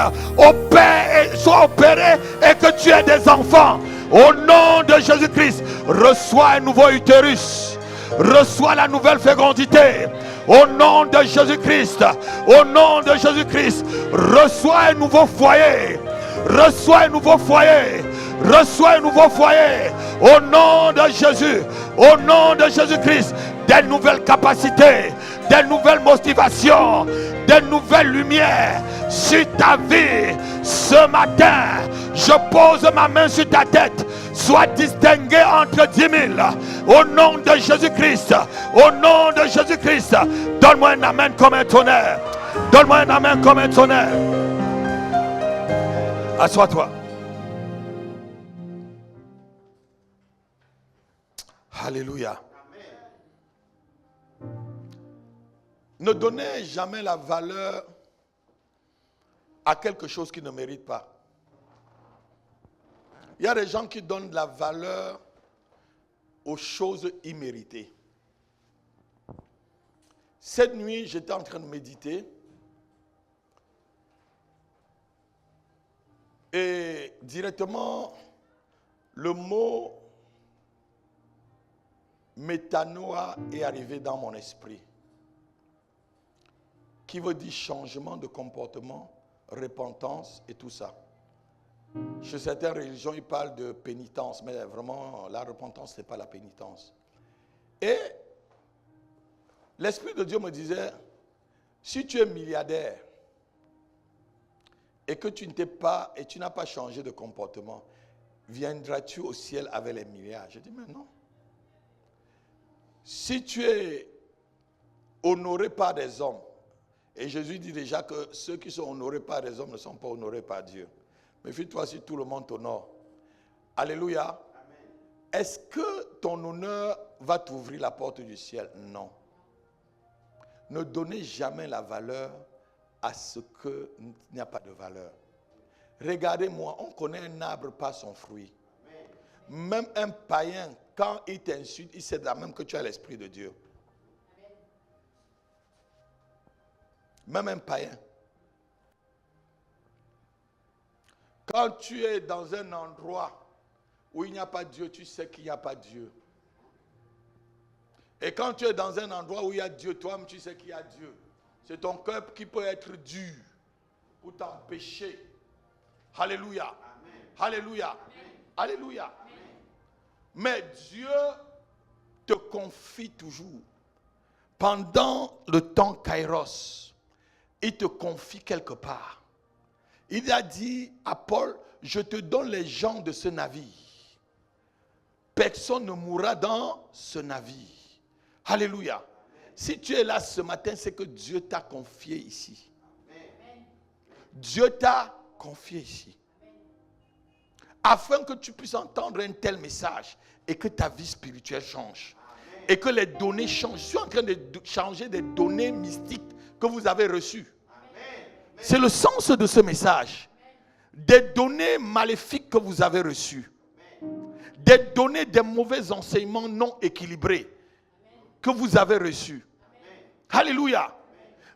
soient opérées et que tu aies des enfants, au nom de Jésus-Christ. Reçois un nouveau utérus. Reçois la nouvelle fécondité. Au nom de Jésus-Christ. Au nom de Jésus-Christ. Reçois un nouveau foyer. Reçois un nouveau foyer. Reçois un nouveau foyer. Au nom de Jésus. Au nom de Jésus-Christ. Des nouvelles capacités. Des nouvelles motivations. Des nouvelles lumières sur ta vie. Ce matin, je pose ma main sur ta tête. Sois distingué entre 10 000. Au nom de Jésus-Christ. Au nom de Jésus-Christ. Donne-moi un amen comme un tonnerre. Donne-moi un amen comme un tonnerre. Assois-toi. Alléluia. Ne donnez jamais la valeur à quelque chose qui ne mérite pas. Il y a des gens qui donnent de la valeur aux choses imméritées. Cette nuit, j'étais en train de méditer et directement, le mot métanoïa est arrivé dans mon esprit, qui veut dire changement de comportement, repentance et tout ça. Chez certaines religions, ils parlent de pénitence, mais vraiment, la repentance, ce n'est pas la pénitence. Et l'Esprit de Dieu me disait, Si tu es milliardaire et que tu n'as pas changé de comportement, viendras-tu au ciel avec les milliards? Je dis, mais non. Si tu es honoré par des hommes, et Jésus dit déjà que ceux qui sont honorés par des hommes ne sont pas honorés par Dieu. Méfie-toi si tout le monde t'honore. Alléluia. Amen. Est-ce que ton honneur va t'ouvrir la porte du ciel? Non. Ne donnez jamais la valeur à ce qu'il n'y a pas de valeur. Regardez-moi, on connaît un arbre par son fruit. Amen. Même un païen, quand il t'insulte, il sait même que tu as l'Esprit de Dieu. Même un païen. Quand tu es dans un endroit où il n'y a pas Dieu, tu sais qu'il n'y a pas Dieu. Et quand tu es dans un endroit où il y a Dieu, toi-même tu sais qu'il y a Dieu. C'est ton cœur qui peut être dur pour t'empêcher. Alléluia. Amen. Alléluia. Amen. Alléluia. Amen. Mais Dieu te confie toujours. Pendant le temps Kairos, il te confie quelque part. Il a dit à Paul, je te donne les gens de ce navire. Personne ne mourra dans ce navire. Alléluia. Si tu es là ce matin, c'est que Dieu t'a confié ici. Dieu t'a confié ici. Afin que tu puisses entendre un tel message et que ta vie spirituelle change. Et que les données changent. Je suis en train de changer des données mystiques que vous avez reçues. C'est le sens de ce message. Des données maléfiques que vous avez reçues. Des données, des mauvais enseignements non équilibrés que vous avez reçus. Alléluia.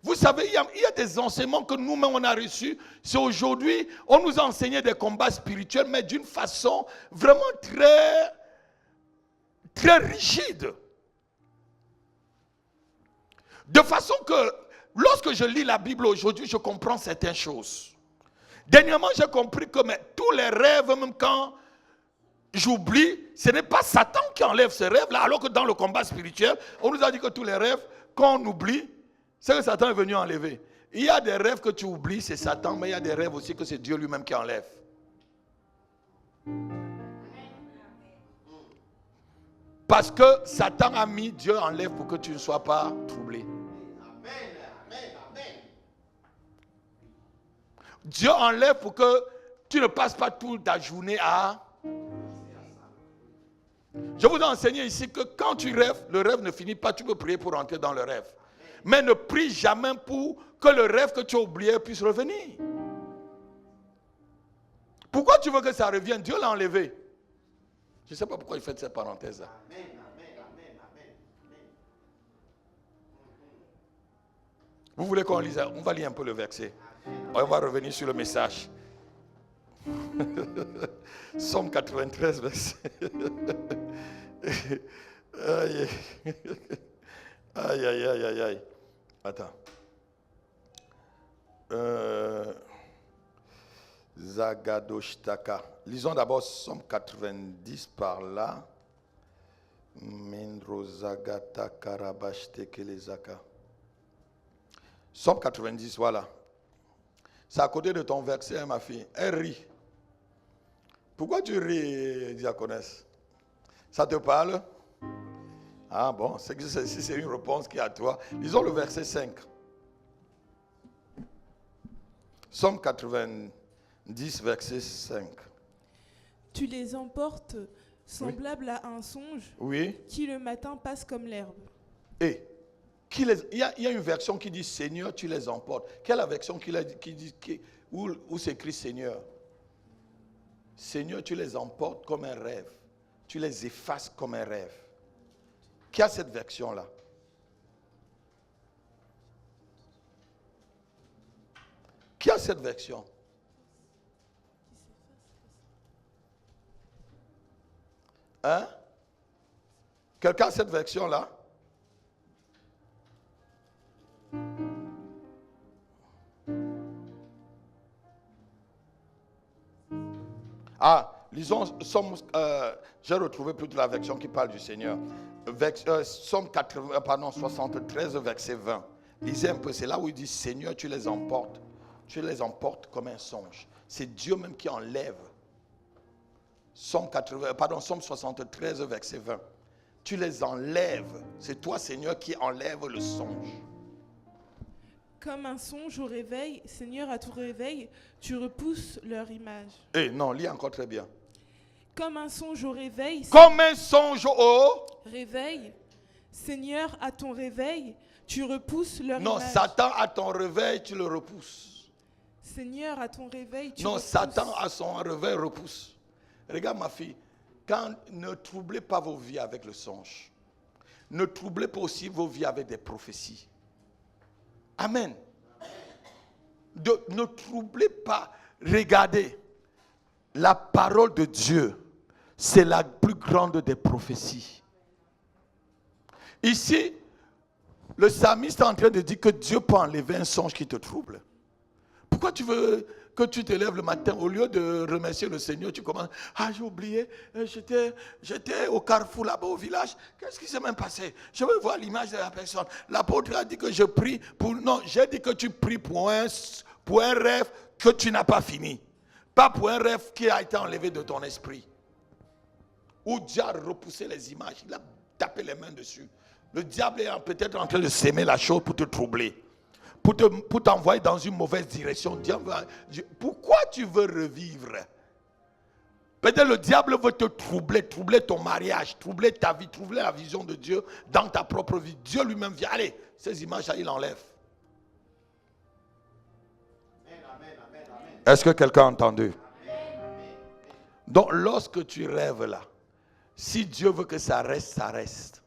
Vous savez, il y a des enseignements que nous-mêmes on a reçus. C'est aujourd'hui, on nous a enseigné des combats spirituels, mais d'une façon vraiment très, très rigide. De façon que, lorsque je lis la Bible aujourd'hui, je comprends certaines choses. Dernièrement, j'ai compris que tous les rêves, même quand j'oublie, ce n'est pas Satan qui enlève ces rêves-là, alors que dans le combat spirituel, on nous a dit que tous les rêves, quand on oublie, c'est que Satan est venu enlever. Il y a des rêves que tu oublies, c'est Satan, mais il y a des rêves aussi que c'est Dieu lui-même qui enlève. Parce que Satan a mis Dieu enlève pour que tu ne sois pas troublé. Dieu enlève pour que tu ne passes pas toute ta journée à... Je vous ai enseigné ici que quand tu rêves, le rêve ne finit pas, tu peux prier pour entrer dans le rêve. Mais ne prie jamais pour que le rêve que tu as oublié puisse revenir. Pourquoi tu veux que ça revienne? Dieu l'a enlevé. Je ne sais pas pourquoi il fait cette parenthèse-là. Vous voulez qu'on lise? On va lire un peu le verset. On va revenir sur le message. Somme 93, verset. Aïe. Aïe, aïe, aïe, aïe, aïe. Attends. Zagadoshtaka. Lisons d'abord Somme 90 par là. Mindro Zagata Karabashtekelezaka. Somme 90, voilà. C'est à côté de ton verset, hein, ma fille. Elle rit. Pourquoi tu ris, diaconesse? Ça te parle? Ah bon, c'est une réponse qui est à toi. Lisons le verset 5. Somme 90, verset 5. Tu les emportes semblables à un songe, oui, qui le matin passe comme l'herbe. Et il y a une version qui dit Seigneur, tu les emportes. Quelle est la version où s'écrit Seigneur? Seigneur, tu les emportes comme un rêve. Tu les effaces comme un rêve. Qui a cette version-là? Qui a cette version? Hein? Quelqu'un a cette version-là? Ah, lisons, j'ai retrouvé plutôt la version qui parle du Seigneur. Somme 73, verset 20. Lisez un peu, c'est là où il dit, Seigneur, tu les emportes comme un songe. C'est Dieu même qui enlève. Somme 73, verset 20. Tu les enlèves. C'est toi, Seigneur, qui enlève le songe. Comme un songe au réveil, Seigneur, à ton réveil, tu repousses leur image. Non, lis encore très bien. Comme un songe au réveil, Comme un songe au réveil, Seigneur, à ton réveil, tu repousses leur Non, image. Satan à ton réveil, tu le repousses. Seigneur, à ton réveil, tu Non, repousses. Satan à son réveil repousse. Regarde ma fille, ne troublez pas vos vies avec le songe. Ne troublez pas aussi vos vies avec des prophéties. Amen. Ne troublez pas. Regardez, la parole de Dieu, c'est la plus grande des prophéties. Ici, le psalmiste est en train de dire que Dieu peut enlever un songe qui te trouble. Pourquoi tu veux que tu te lèves le matin, au lieu de remercier le Seigneur, tu commences, j'ai oublié, j'étais au carrefour là-bas au village, qu'est-ce qui s'est même passé? Je veux voir l'image de la personne. L'apôtre a dit que je prie pour, non, j'ai dit que tu pries pour un rêve que tu n'as pas fini. Pas pour un rêve qui a été enlevé de ton esprit. Où Dieu a repoussé les images, il a tapé les mains dessus. Le diable est peut-être en train de s'aimer la chose pour te troubler. Pour t'envoyer dans une mauvaise direction. Pourquoi tu veux revivre? Peut-être le diable veut te troubler ton mariage, troubler ta vie, troubler la vision de Dieu dans ta propre vie. Dieu lui-même vient, allez, ces images-là, il enlève. Est-ce que quelqu'un a entendu? Donc, lorsque tu rêves là, si Dieu veut que ça reste, ça reste.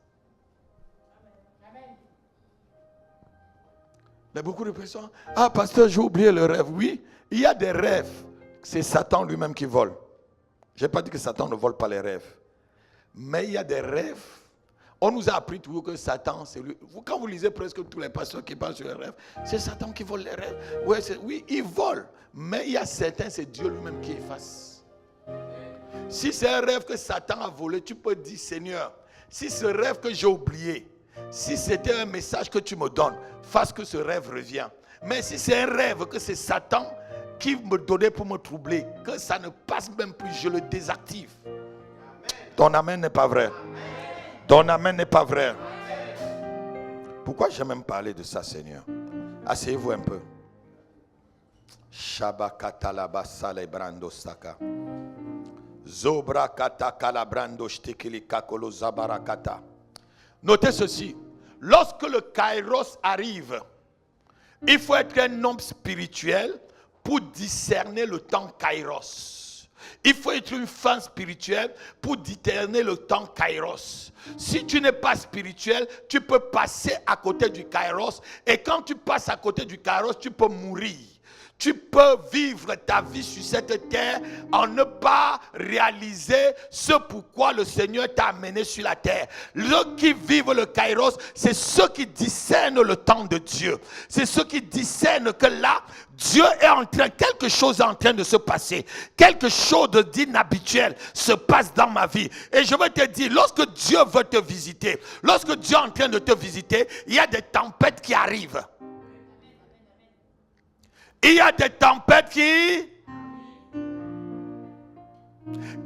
Mais beaucoup de personnes, pasteur, j'ai oublié le rêve. Oui, il y a des rêves. C'est Satan lui-même qui vole. Je n'ai pas dit que Satan ne vole pas les rêves. Mais il y a des rêves. On nous a appris toujours que Satan, c'est lui. Quand vous lisez presque tous les pasteurs qui parlent sur les rêves, c'est Satan qui vole les rêves. Oui, il vole. Mais il y a certains, c'est Dieu lui-même qui efface. Si c'est un rêve que Satan a volé, tu peux dire, Seigneur, si ce rêve que j'ai oublié, si c'était un message que tu me donnes, fasse que ce rêve revienne. Mais si c'est un rêve que c'est Satan qui me donnait pour me troubler, que ça ne passe même plus, je le désactive. Ton amen n'est pas vrai. Ton amen n'est pas vrai. Pourquoi j'ai même parlé de ça, Seigneur? Asseyez-vous un peu. Shabakata salebrando saka. Zobra kata kalabrando shtekili kakolo zabarakata. Notez ceci, lorsque le kairos arrive, il faut être un homme spirituel pour discerner le temps kairos. Il faut être une femme spirituelle pour discerner le temps kairos. Si tu n'es pas spirituel, tu peux passer à côté du kairos et quand tu passes à côté du kairos, tu peux mourir. Tu peux vivre ta vie sur cette terre en ne pas réaliser ce pourquoi le Seigneur t'a amené sur la terre. Ceux qui vivent le kairos, c'est ceux qui discernent le temps de Dieu. C'est ceux qui discernent que là, Dieu est en train, quelque chose est en train de se passer. Quelque chose d'inhabituel se passe dans ma vie. Et je veux te dire, lorsque Dieu veut te visiter, lorsque Dieu est en train de te visiter, il y a des tempêtes qui arrivent. Il y a des tempêtes qui...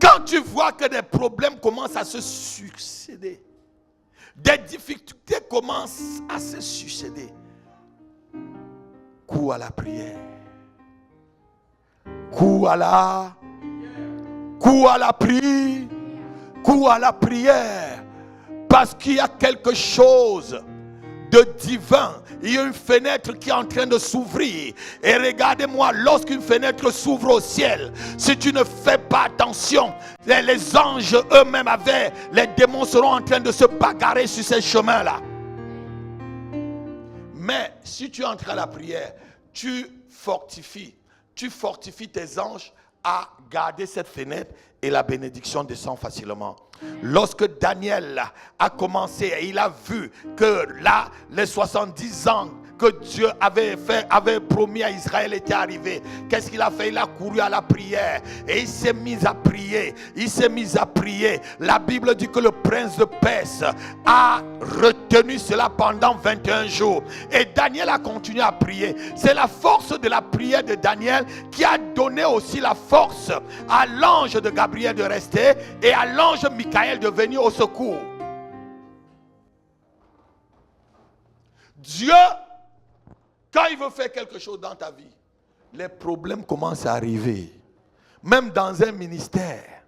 Quand tu vois que des problèmes commencent à se succéder, des difficultés commencent à se succéder, cours à la prière. Cours à la prière. Cours à la prière. Parce qu'il y a quelque chose de divin. Il y a une fenêtre qui est en train de s'ouvrir. Et regardez-moi, lorsqu'une fenêtre s'ouvre au ciel, si tu ne fais pas attention, les anges eux-mêmes les démons seront en train de se bagarrer sur ces chemins-là. Mais si tu entres à la prière, tu fortifies tes anges à garder cette fenêtre et la bénédiction descend facilement. Lorsque Daniel a commencé et il a vu que là, les 70 ans que Dieu avait promis à Israël était arrivé, qu'est-ce qu'il a fait? Il a couru à la prière et il s'est mis à prier. La Bible dit que le prince de Perse a retenu cela pendant 21 jours. Et Daniel a continué à prier. C'est la force de la prière de Daniel qui a donné aussi la force à l'ange de Gabriel de rester et à l'ange Michael de venir au secours. Dieu, quand il veut faire quelque chose dans ta vie, les problèmes commencent à arriver. Même dans un ministère,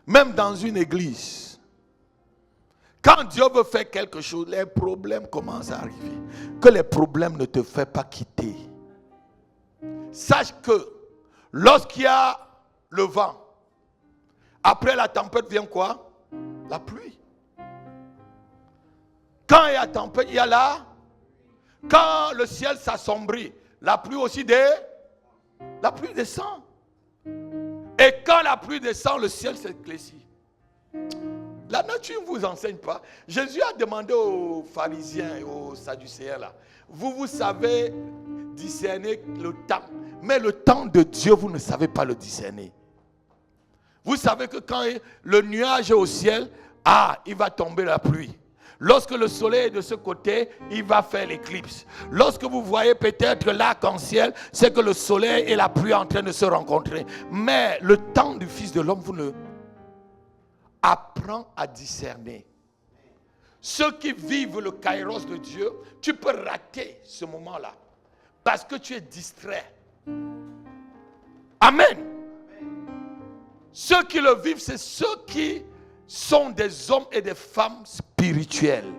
même dans une église. Quand Dieu veut faire quelque chose, les problèmes commencent à arriver. Que les problèmes ne te fassent pas quitter. Sache que lorsqu'il y a le vent, après la tempête vient quoi? La pluie. Quand il y a tempête, il y a là. Quand le ciel s'assombrit, la pluie aussi la pluie descend. Et quand la pluie descend, le ciel s'éclaircit. La nature ne vous enseigne pas. Jésus a demandé aux pharisiens et aux sadducéens là, vous savez discerner le temps, mais le temps de Dieu, vous ne savez pas le discerner. Vous savez que quand le nuage est au ciel, il va tomber la pluie. Lorsque le soleil est de ce côté, il va faire l'éclipse. Lorsque vous voyez peut-être l'arc-en-ciel, c'est que le soleil et la pluie sont en train de se rencontrer. Mais le temps du Fils de l'homme, vous ne apprends à discerner. Ceux qui vivent le kairos de Dieu, tu peux rater ce moment-là parce que tu es distrait. Amen. Ceux qui le vivent, c'est ceux qui sont des hommes et des femmes spirituels.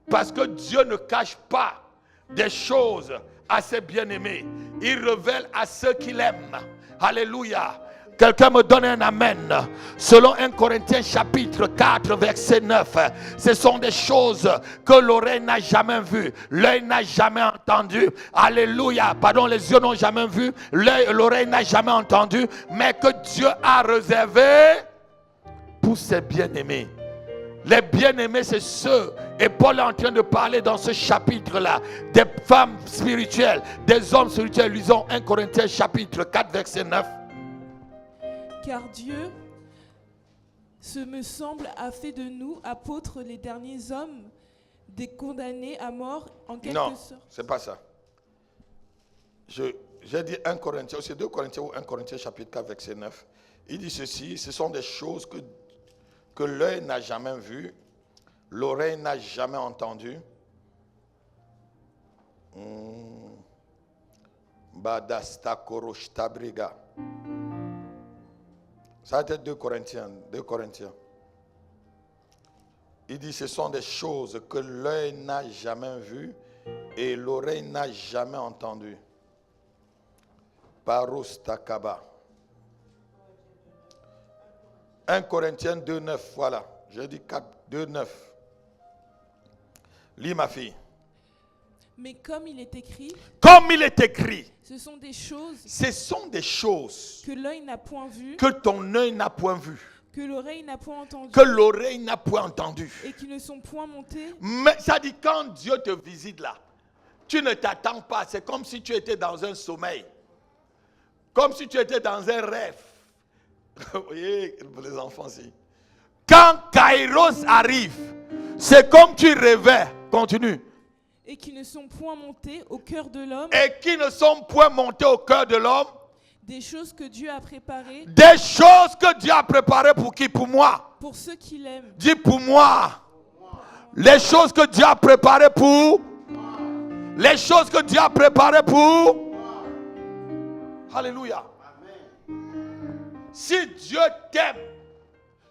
Parce que Dieu ne cache pas des choses à ses bien-aimés. Il révèle à ceux qu'il aime. Alléluia. Quelqu'un me donne un amen. Selon 1 Corinthiens chapitre 4 verset 9, ce sont des choses que l'oreille n'a jamais vues, l'œil n'a jamais entendu. Alléluia. Pardon, les yeux n'ont jamais vu, l'oreille n'a jamais entendu, mais que Dieu a réservé pour ses bien-aimés. Les bien-aimés, c'est ceux, et Paul est en train de parler dans ce chapitre-là, des femmes spirituelles, des hommes spirituels. Lisons 1 Corinthiens chapitre 4 verset 9. Car Dieu, ce me semble, a fait de nous, apôtres, les derniers hommes, des condamnés à mort en quelque sorte. Non, c'est pas ça. J'ai dit 1 Corinthiens, c'est 2 Corinthiens ou 1 Corinthiens chapitre 4 verset 9. Il dit ceci, ce sont des choses que l'œil n'a jamais vues, l'oreille n'a jamais entendues. Badasta koroshtabriga. Ça a été 2 Corinthiens. Il dit ce sont des choses que l'œil n'a jamais vues et l'oreille n'a jamais entendues. Parostakaba. 1 Corinthiens 2, 9, voilà. Je dis 4, 2, 9. Lis ma fille. Mais comme il est écrit, ce sont des choses que l'œil n'a point vu, que ton œil n'a point vu, que l'oreille n'a point entendu, et qui ne sont point montées. Mais ça dit quand Dieu te visite là, tu ne t'attends pas, c'est comme si tu étais dans un sommeil, comme si tu étais dans un rêve. Vous voyez les enfants ici. Quand Kairos arrive, c'est comme tu rêvais. Continue. Et qui ne sont point montés au cœur de l'homme. Des choses que Dieu a préparées. Des choses que Dieu a préparées pour qui? Pour moi. Pour ceux qui l'aiment. Dis pour moi. Les choses que Dieu a préparées pour. Les choses que Dieu a préparées pour. Alléluia. Si Dieu t'aime,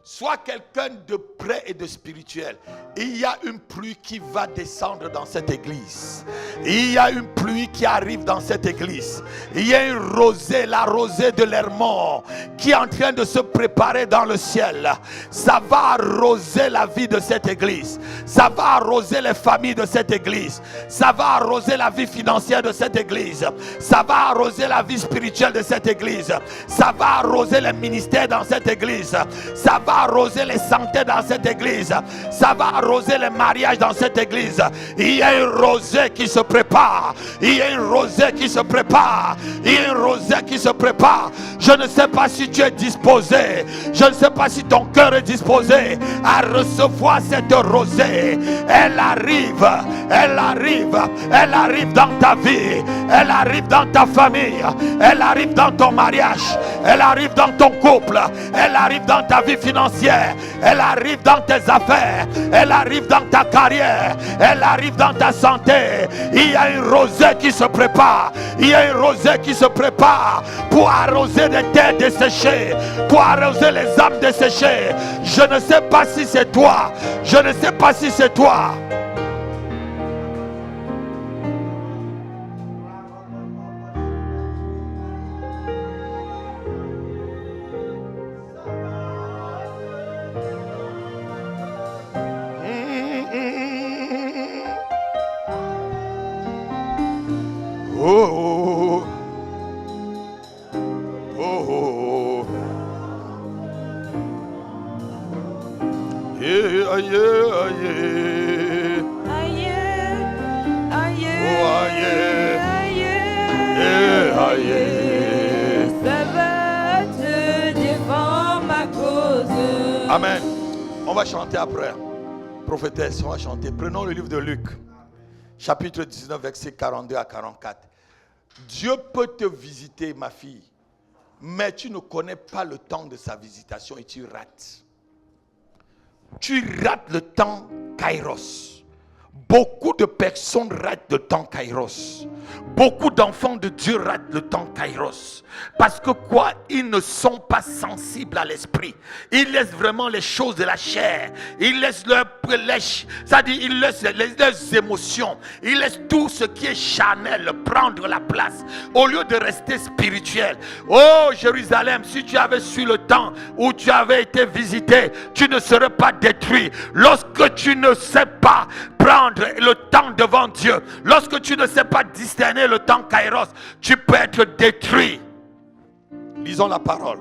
sois quelqu'un de près et de spirituel. Il y a une pluie qui va descendre dans cette église. Il y a une pluie qui arrive dans cette église. Il y a une rosée, la rosée de l'Hermon, qui est en train de se préparer dans le ciel. Ça va arroser la vie de cette église. Ça va arroser les familles de cette église. Ça va arroser la vie financière de cette église. Ça va arroser la vie spirituelle de cette église. Ça va arroser les ministères dans cette église. Ça va va arroser les santé dans cette église. Ça va arroser les mariages dans cette église. Il y a une rosée qui se prépare. Il y a une rosée qui se prépare. Il y a une rosée qui se prépare. Je ne sais pas si tu es disposé. Je ne sais pas si ton cœur est disposé à recevoir cette rosée. Elle arrive. Elle arrive. Elle arrive dans ta vie. Elle arrive dans ta famille. Elle arrive dans ton mariage. Elle arrive dans ton couple. Elle arrive dans ta vie financière. Elle arrive dans tes affaires. Elle arrive dans ta carrière. Elle arrive dans ta santé. Il y a une rosée qui se prépare. Il y a une rosée qui se prépare pour arroser les terres desséchées, pour arroser les âmes desséchées. Je ne sais pas si c'est toi. Je ne sais pas si c'est toi. Oh, oh, oh, yeah, yeah, yeah. Aïe, aïe, Oh, aïe, aïe, aïe. ça va te défendre ma cause. Amen. On va chanter après. Prophétesse, on va chanter. Prenons le livre de Luc, chapitre 19, versets 42 à 44. Dieu peut te visiter, ma fille, mais tu ne connais pas le temps de sa visitation et tu rates. Tu rates le temps Kairos. Beaucoup de personnes ratent le temps Kairos. Beaucoup d'enfants de Dieu ratent le temps Kairos. Parce que quoi? Ils ne sont pas sensibles à l'esprit. Ils laissent vraiment les choses de la chair. Ils laissent c'est-à-dire ils laissent leurs émotions. Ils laissent tout ce qui est charnel prendre la place. Au lieu de rester spirituel. Oh Jérusalem, si tu avais su le temps où tu avais été visité, tu ne serais pas détruit. Lorsque tu ne sais pas prendre le temps devant Dieu, lorsque tu ne sais pas discerner le temps Kairos, tu peux être détruit. Lisons la parole.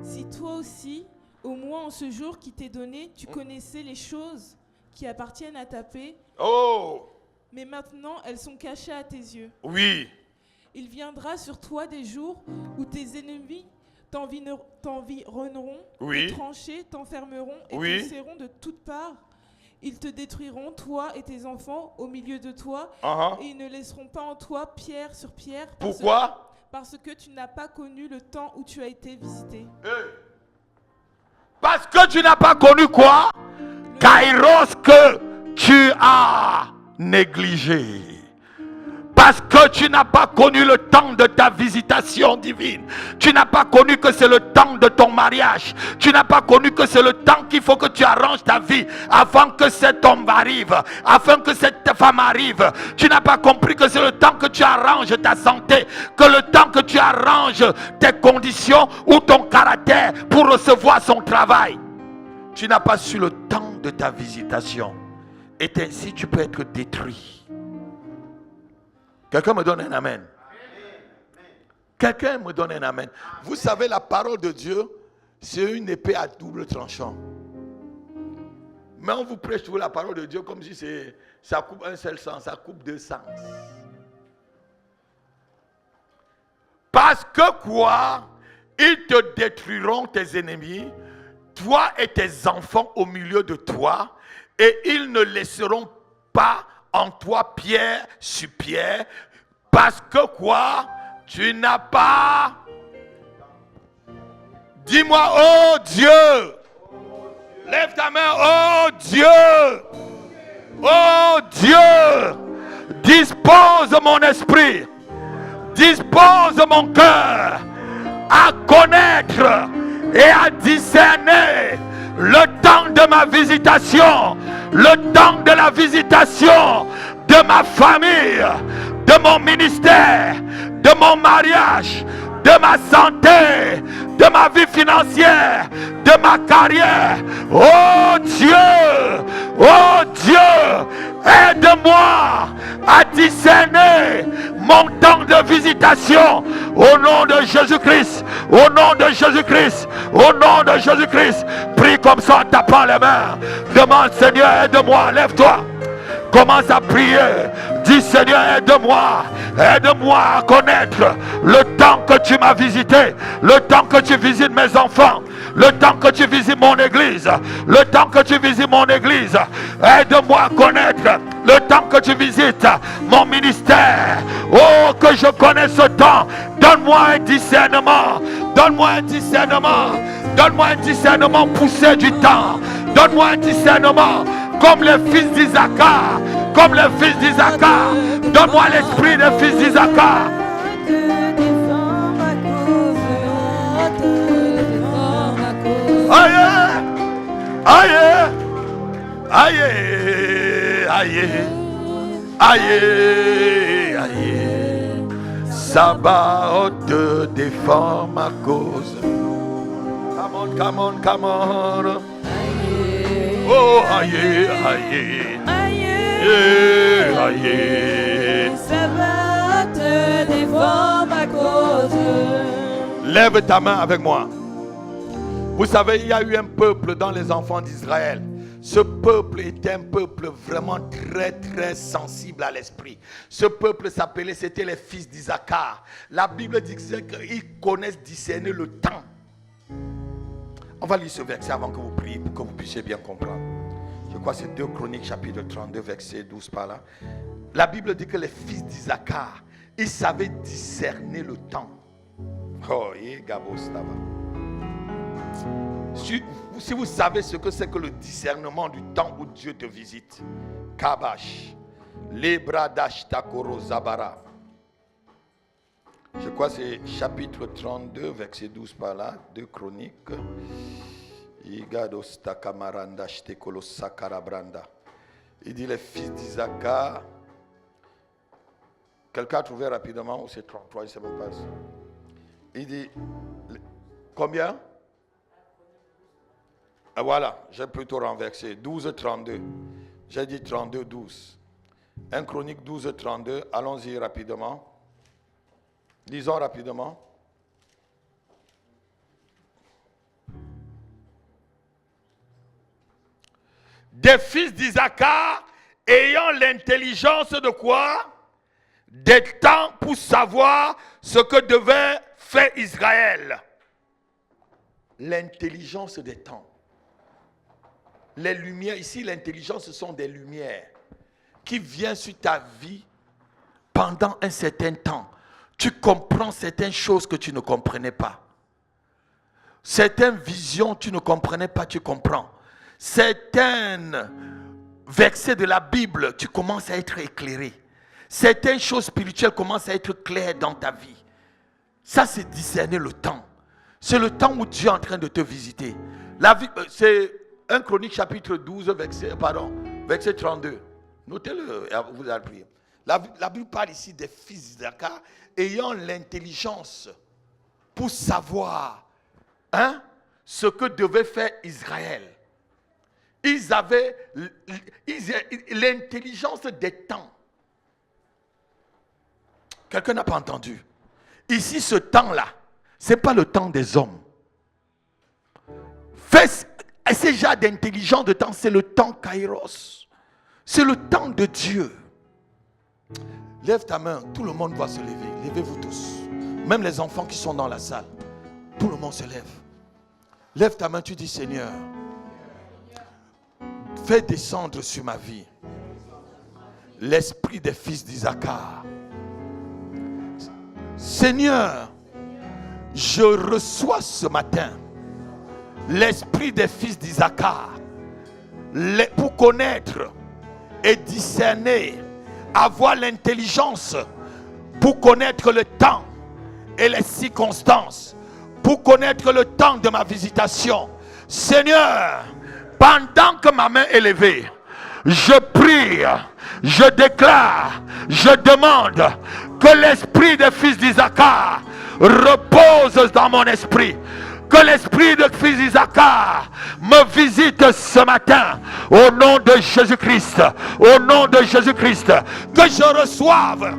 Si toi aussi, au moins en ce jour qui t'est donné, tu connaissais les choses qui appartiennent à ta paix, Oh, mais maintenant elles sont cachées à tes yeux. oui. Il viendra sur toi des jours où tes ennemis t'environneront, Oui. te trancher, t'enfermeront et Oui. te serront de toutes parts. Ils te détruiront, toi et tes enfants, au milieu de toi, Uh-huh. et ils ne laisseront pas en toi pierre sur pierre. Pourquoi? Parce que tu n'as pas connu le temps où tu as été visité. Parce que tu n'as pas connu quoi? Kairos que tu as négligé. Parce que tu n'as pas connu le temps de ta visitation divine. Tu n'as pas connu que c'est le temps de ton mariage. Tu n'as pas connu que c'est le temps qu'il faut que tu arranges ta vie avant que cet homme arrive, afin que cette femme arrive. Tu n'as pas compris que c'est le temps que tu arranges ta santé, que le temps que tu arranges tes conditions ou ton caractère pour recevoir son travail. Tu n'as pas su le temps de ta visitation. Et ainsi tu peux être détruit. Quelqu'un me donne un amen. Quelqu'un me donne un amen. Vous savez, la parole de Dieu, c'est une épée à double tranchant. Mais on vous prêche toujours la parole de Dieu comme si ça coupe un seul sens, ça coupe deux sens. Parce que quoi? Ils te détruiront tes ennemis, toi et tes enfants au milieu de toi, et ils ne laisseront pas en toi pierre sur pierre, parce que quoi? Tu n'as pas. Dis-moi, oh Dieu. Lève ta main, oh Dieu. Oh Dieu. Dispose mon esprit. Dispose mon cœur à connaître et à discerner le temps de ma visitation, le temps de la visitation de ma famille, de mon ministère, de mon mariage, de ma santé, de ma vie financière, de ma carrière. Oh Dieu, aide-moi à discerner mon temps de visitation. Au nom de Jésus-Christ. Au nom de Jésus-Christ. Au nom de Jésus-Christ. Prie comme ça en tapant les mains. Demande, Seigneur, aide-moi. Lève-toi. Commence à prier. Dis, Seigneur, aide-moi. Aide-moi à connaître le temps que tu m'as visité. Le temps que tu visites mes enfants. Le temps que tu visites mon église. Le temps que tu visites mon église. Aide-moi à connaître le temps que tu visites mon ministère. Oh, que je connaisse ce temps. Donne-moi un discernement. Donne-moi un discernement. Donne-moi un discernement poussé du temps. Donne-moi un discernement comme les fils d'Isaacar. Comme les fils d'Isaacar. Donne-moi l'esprit des fils d'Isaacar. Aïe, aïe, aïe, aïe, aïe, aïe. Sabaoth te défend ma cause. Come on, come on, come on. Oh, aïe, aïe, aïe, aïe. Sabaoth te défend ma cause. Lève ta main avec moi. Vous savez, il y a eu un peuple dans les enfants d'Israël. Ce peuple était un peuple vraiment très très sensible à l'esprit. Ce peuple s'appelait, c'était les fils d'Isaacar. La Bible dit qu'ils connaissent discerner le temps. On va lire ce verset avant que vous priez pour que vous puissiez bien comprendre. Je crois que c'est 2 Chroniques chapitre 32 verset 12 par là. La Bible dit que les fils d'Isaacar, ils savaient discerner le temps. Oh, Gabo Stava. Si vous savez ce que c'est que le discernement du temps où Dieu te visite, Kabash, Lebradash Takoro Zabara. Je crois que c'est chapitre 32, verset 12 par là, 2 Chroniques. Il dit les fils d'Isaacar. Quelqu'un a trouvé rapidement, ou c'est 33, je ne sais même pas. Il dit, combien? Voilà, j'ai plutôt renversé. 12, 32. J'ai dit 32, 12. 1 Chronique 12, 32. Allons-y rapidement. Lisons rapidement. Des fils d'Isaacar ayant l'intelligence de quoi? Des temps pour savoir ce que devait faire Israël. L'intelligence des temps. Les lumières, ici l'intelligence ce sont des lumières qui viennent sur ta vie pendant un certain temps. Tu comprends certaines choses que tu ne comprenais pas. Certaines visions tu ne comprenais pas, tu comprends. Certains versets de la Bible, tu commences à être éclairé. Certaines choses spirituelles commencent à être claires dans ta vie. Ça, c'est discerner le temps. C'est le temps où Dieu est en train de te visiter. La vie, c'est 1 Chronique chapitre 12, verset 32. Notez-le, vous allez prier. La Bible parle ici des fils d'Isaacar ayant l'intelligence pour savoir ce que devait faire Israël. Ils avaient l'intelligence des temps. Quelqu'un n'a pas entendu. Ici, ce temps-là, ce n'est pas le temps des hommes. Ce genre d'intelligence de temps, c'est le temps Kairos. C'est le temps de Dieu. Lève ta main, tout le monde va se lever. Levez-vous tous. Même les enfants qui sont dans la salle. Tout le monde se lève. Lève ta main, tu dis Seigneur, fais descendre sur ma vie l'esprit des fils d'Isaacar. Seigneur, je reçois ce matin l'esprit des fils d'Isaacar pour connaître et discerner, avoir l'intelligence pour connaître le temps et les circonstances, pour connaître le temps de ma visitation. Seigneur, pendant que ma main est levée, je prie, je déclare, je demande que l'esprit des fils d'Isaacar repose dans mon esprit. Que l'esprit de fils d'Isaacar me visite ce matin au nom de Jésus-Christ. Au nom de Jésus-Christ. Que je reçoive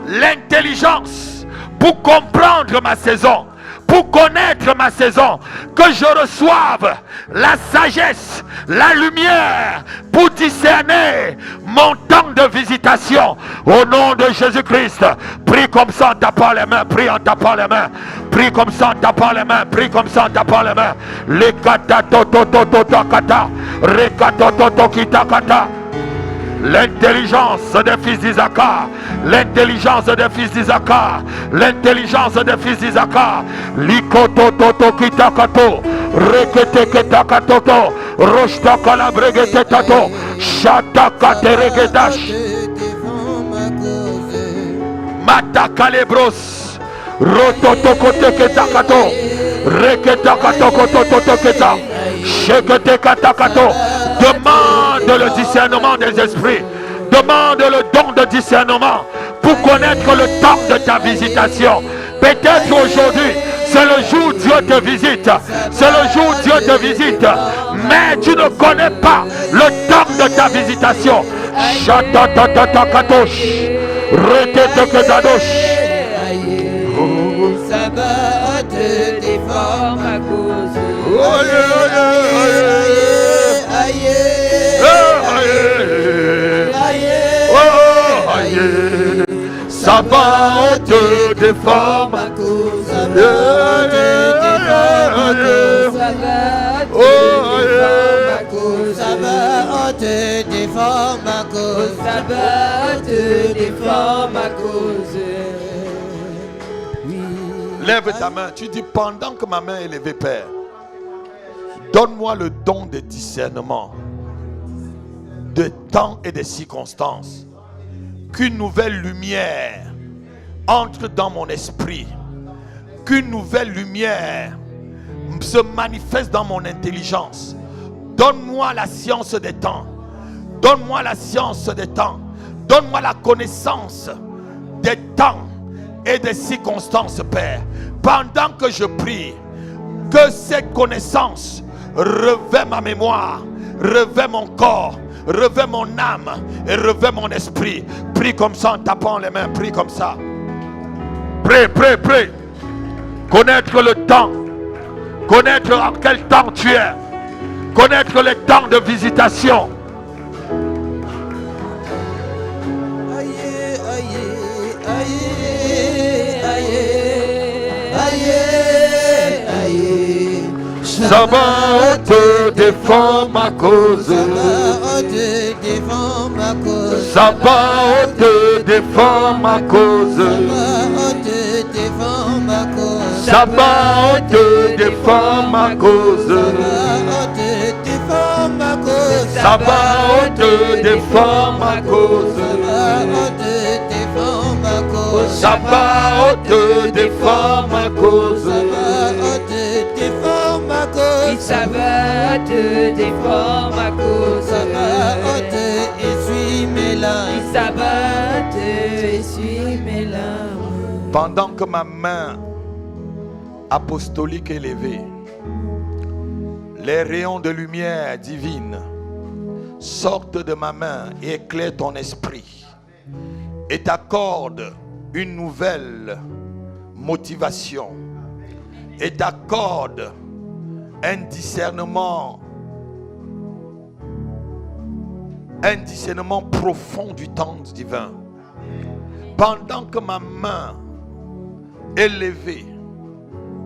l'intelligence pour comprendre ma saison, pour connaître ma saison, que je reçoive la sagesse, la lumière pour discerner mon temps de visitation. Au nom de Jésus-Christ, prie comme ça en tapant les mains, prie en tapant les mains, prie comme ça en tapant les mains, prie comme ça en tapant les mains. Les kata toto toto kata, rekato toto kita kata. L'intelligence des fils d'Isaacar, l'intelligence des fils d'Isaacar, l'intelligence des fils d'Isaacar. Likoto toto kitakato, rekete ketakatoto, roshta kalabregete tato, shataka teregedash, mata kalebros, rototo kote ketakato, reketakato kototo keta, shekete katakato. Demande le discernement des esprits. Demande le don de discernement pour connaître le temps de ta visitation. Peut-être aujourd'hui, c'est le jour où Dieu te visite. C'est le jour où Dieu te visite. Mais tu ne connais pas le temps de ta visitation. Chatatatakadosh. Retetekedadosh. Sabbat déforme à cause. Sabbat te déforme à cause. Sabbat te déforme à cause. Sabbat te déforme à cause. Lève ta main, tu dis pendant que ma main est levée, Père, donne-moi le don de discernement, de temps et de circonstances. Qu'une nouvelle lumière entre dans mon esprit. Qu'une nouvelle lumière se manifeste dans mon intelligence. Donne-moi la science des temps. Donne-moi la science des temps. Donne-moi la connaissance des temps et des circonstances, Père. Pendant que je prie, que cette connaissance revêt ma mémoire, revêt mon corps, revêt mon âme et revêt mon esprit. Prie comme ça en tapant les mains, prie comme ça. Prie, prie, prie. Connaître le temps, connaître en quel temps tu es, connaître les temps de visitation. Sabbat te déforme à cause. Sabbat te déforme à cause. Sabbat te déforme à cause. Sabbat te déforme à cause. Sabbat te déforme à cause. Sabbat te déforme à cause. Sabbat essuie mes larmes. Sabbat essuie mes larmes. Pendant que ma main apostolique est levée, les rayons de lumière divine sortent de ma main et éclairent ton esprit et t'accordent une nouvelle motivation et t'accordent un discernement profond du temps divin. Pendant que ma main est levée,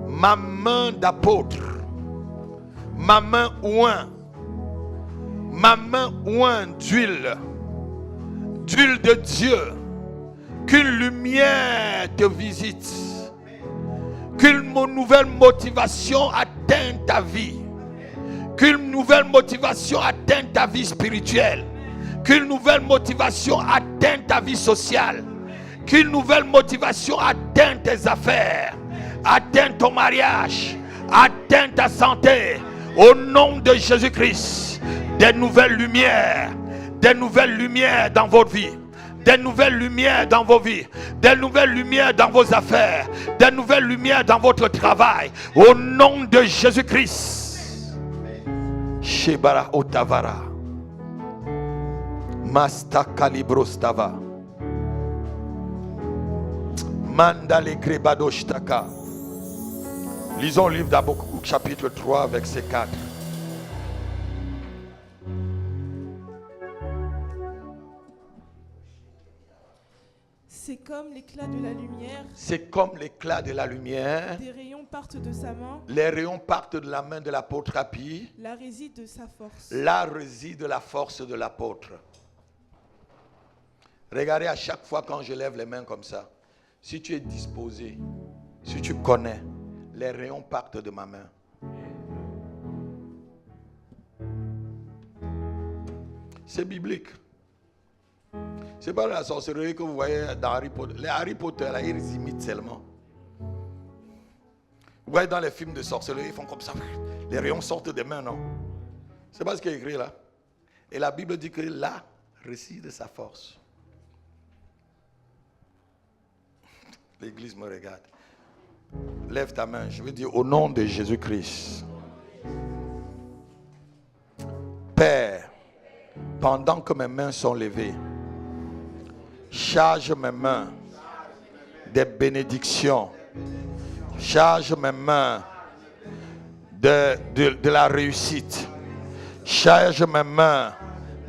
ma main d'apôtre, ma main oint d'huile de Dieu, qu'une lumière te visite, qu'une nouvelle motivation atteint ta vie, qu'une nouvelle motivation atteint ta vie spirituelle, qu'une nouvelle motivation atteint ta vie sociale, qu'une nouvelle motivation atteint tes affaires, atteint ton mariage, atteint ta santé. Au nom de Jésus-Christ, des nouvelles lumières dans votre vie. Des nouvelles lumières dans vos vies, des nouvelles lumières dans vos affaires, des nouvelles lumières dans votre travail. Au nom de Jésus-Christ. Shebara Otavara. Masta Kalibrostava. Mandale Grebadoshtaka. Lisons le livre d'Habakkuk, chapitre 3, verset 4. C'est comme l'éclat de la lumière. C'est comme l'éclat de la lumière. Des rayons partent de sa main. Les rayons partent de la main de l'apôtre Apis. Là réside de sa force. Là réside la force de l'apôtre. Regardez, à chaque fois quand je lève les mains comme ça, si tu es disposé, si tu connais, les rayons partent de ma main. C'est biblique. C'est pas la sorcellerie que vous voyez dans Harry Potter. Les Harry Potter, là, ils imitent seulement. Vous voyez dans les films de sorcellerie, ils font comme ça. Les rayons sortent des mains, non? C'est pas ce qui est écrit là. Et la Bible dit que là réside sa force. L'église me regarde. Lève ta main, je veux dire au nom de Jésus-Christ. Père, pendant que mes mains sont levées, charge mes mains des bénédictions. Charge mes mains de la réussite. Charge mes mains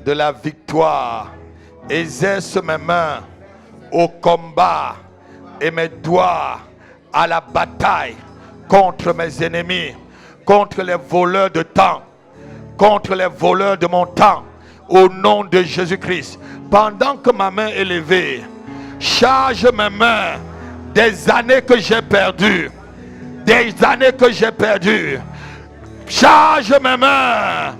de la victoire. Exerce mes mains au combat et mes doigts à la bataille contre mes ennemis, contre les voleurs de temps, contre les voleurs de mon temps, au nom de Jésus-Christ. Pendant que ma main est levée, charge mes mains des années que j'ai perdues, des années que j'ai perdues. Charge mes mains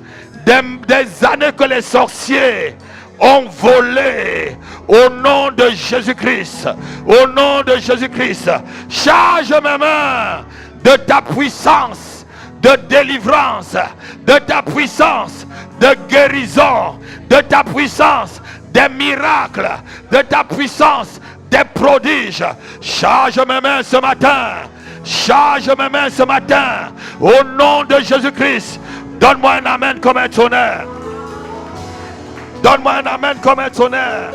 des années que les sorciers ont volé, au nom de Jésus-Christ, au nom de Jésus-Christ. Charge mes mains de ta puissance de délivrance, de ta puissance de guérison, de ta puissance des miracles, de ta puissance des prodiges. Charge mes mains ce matin, charge mes mains ce matin, au nom de Jésus-Christ. Donne-moi un amen comme un tonnerre. Donne-moi un amen comme un tonnerre.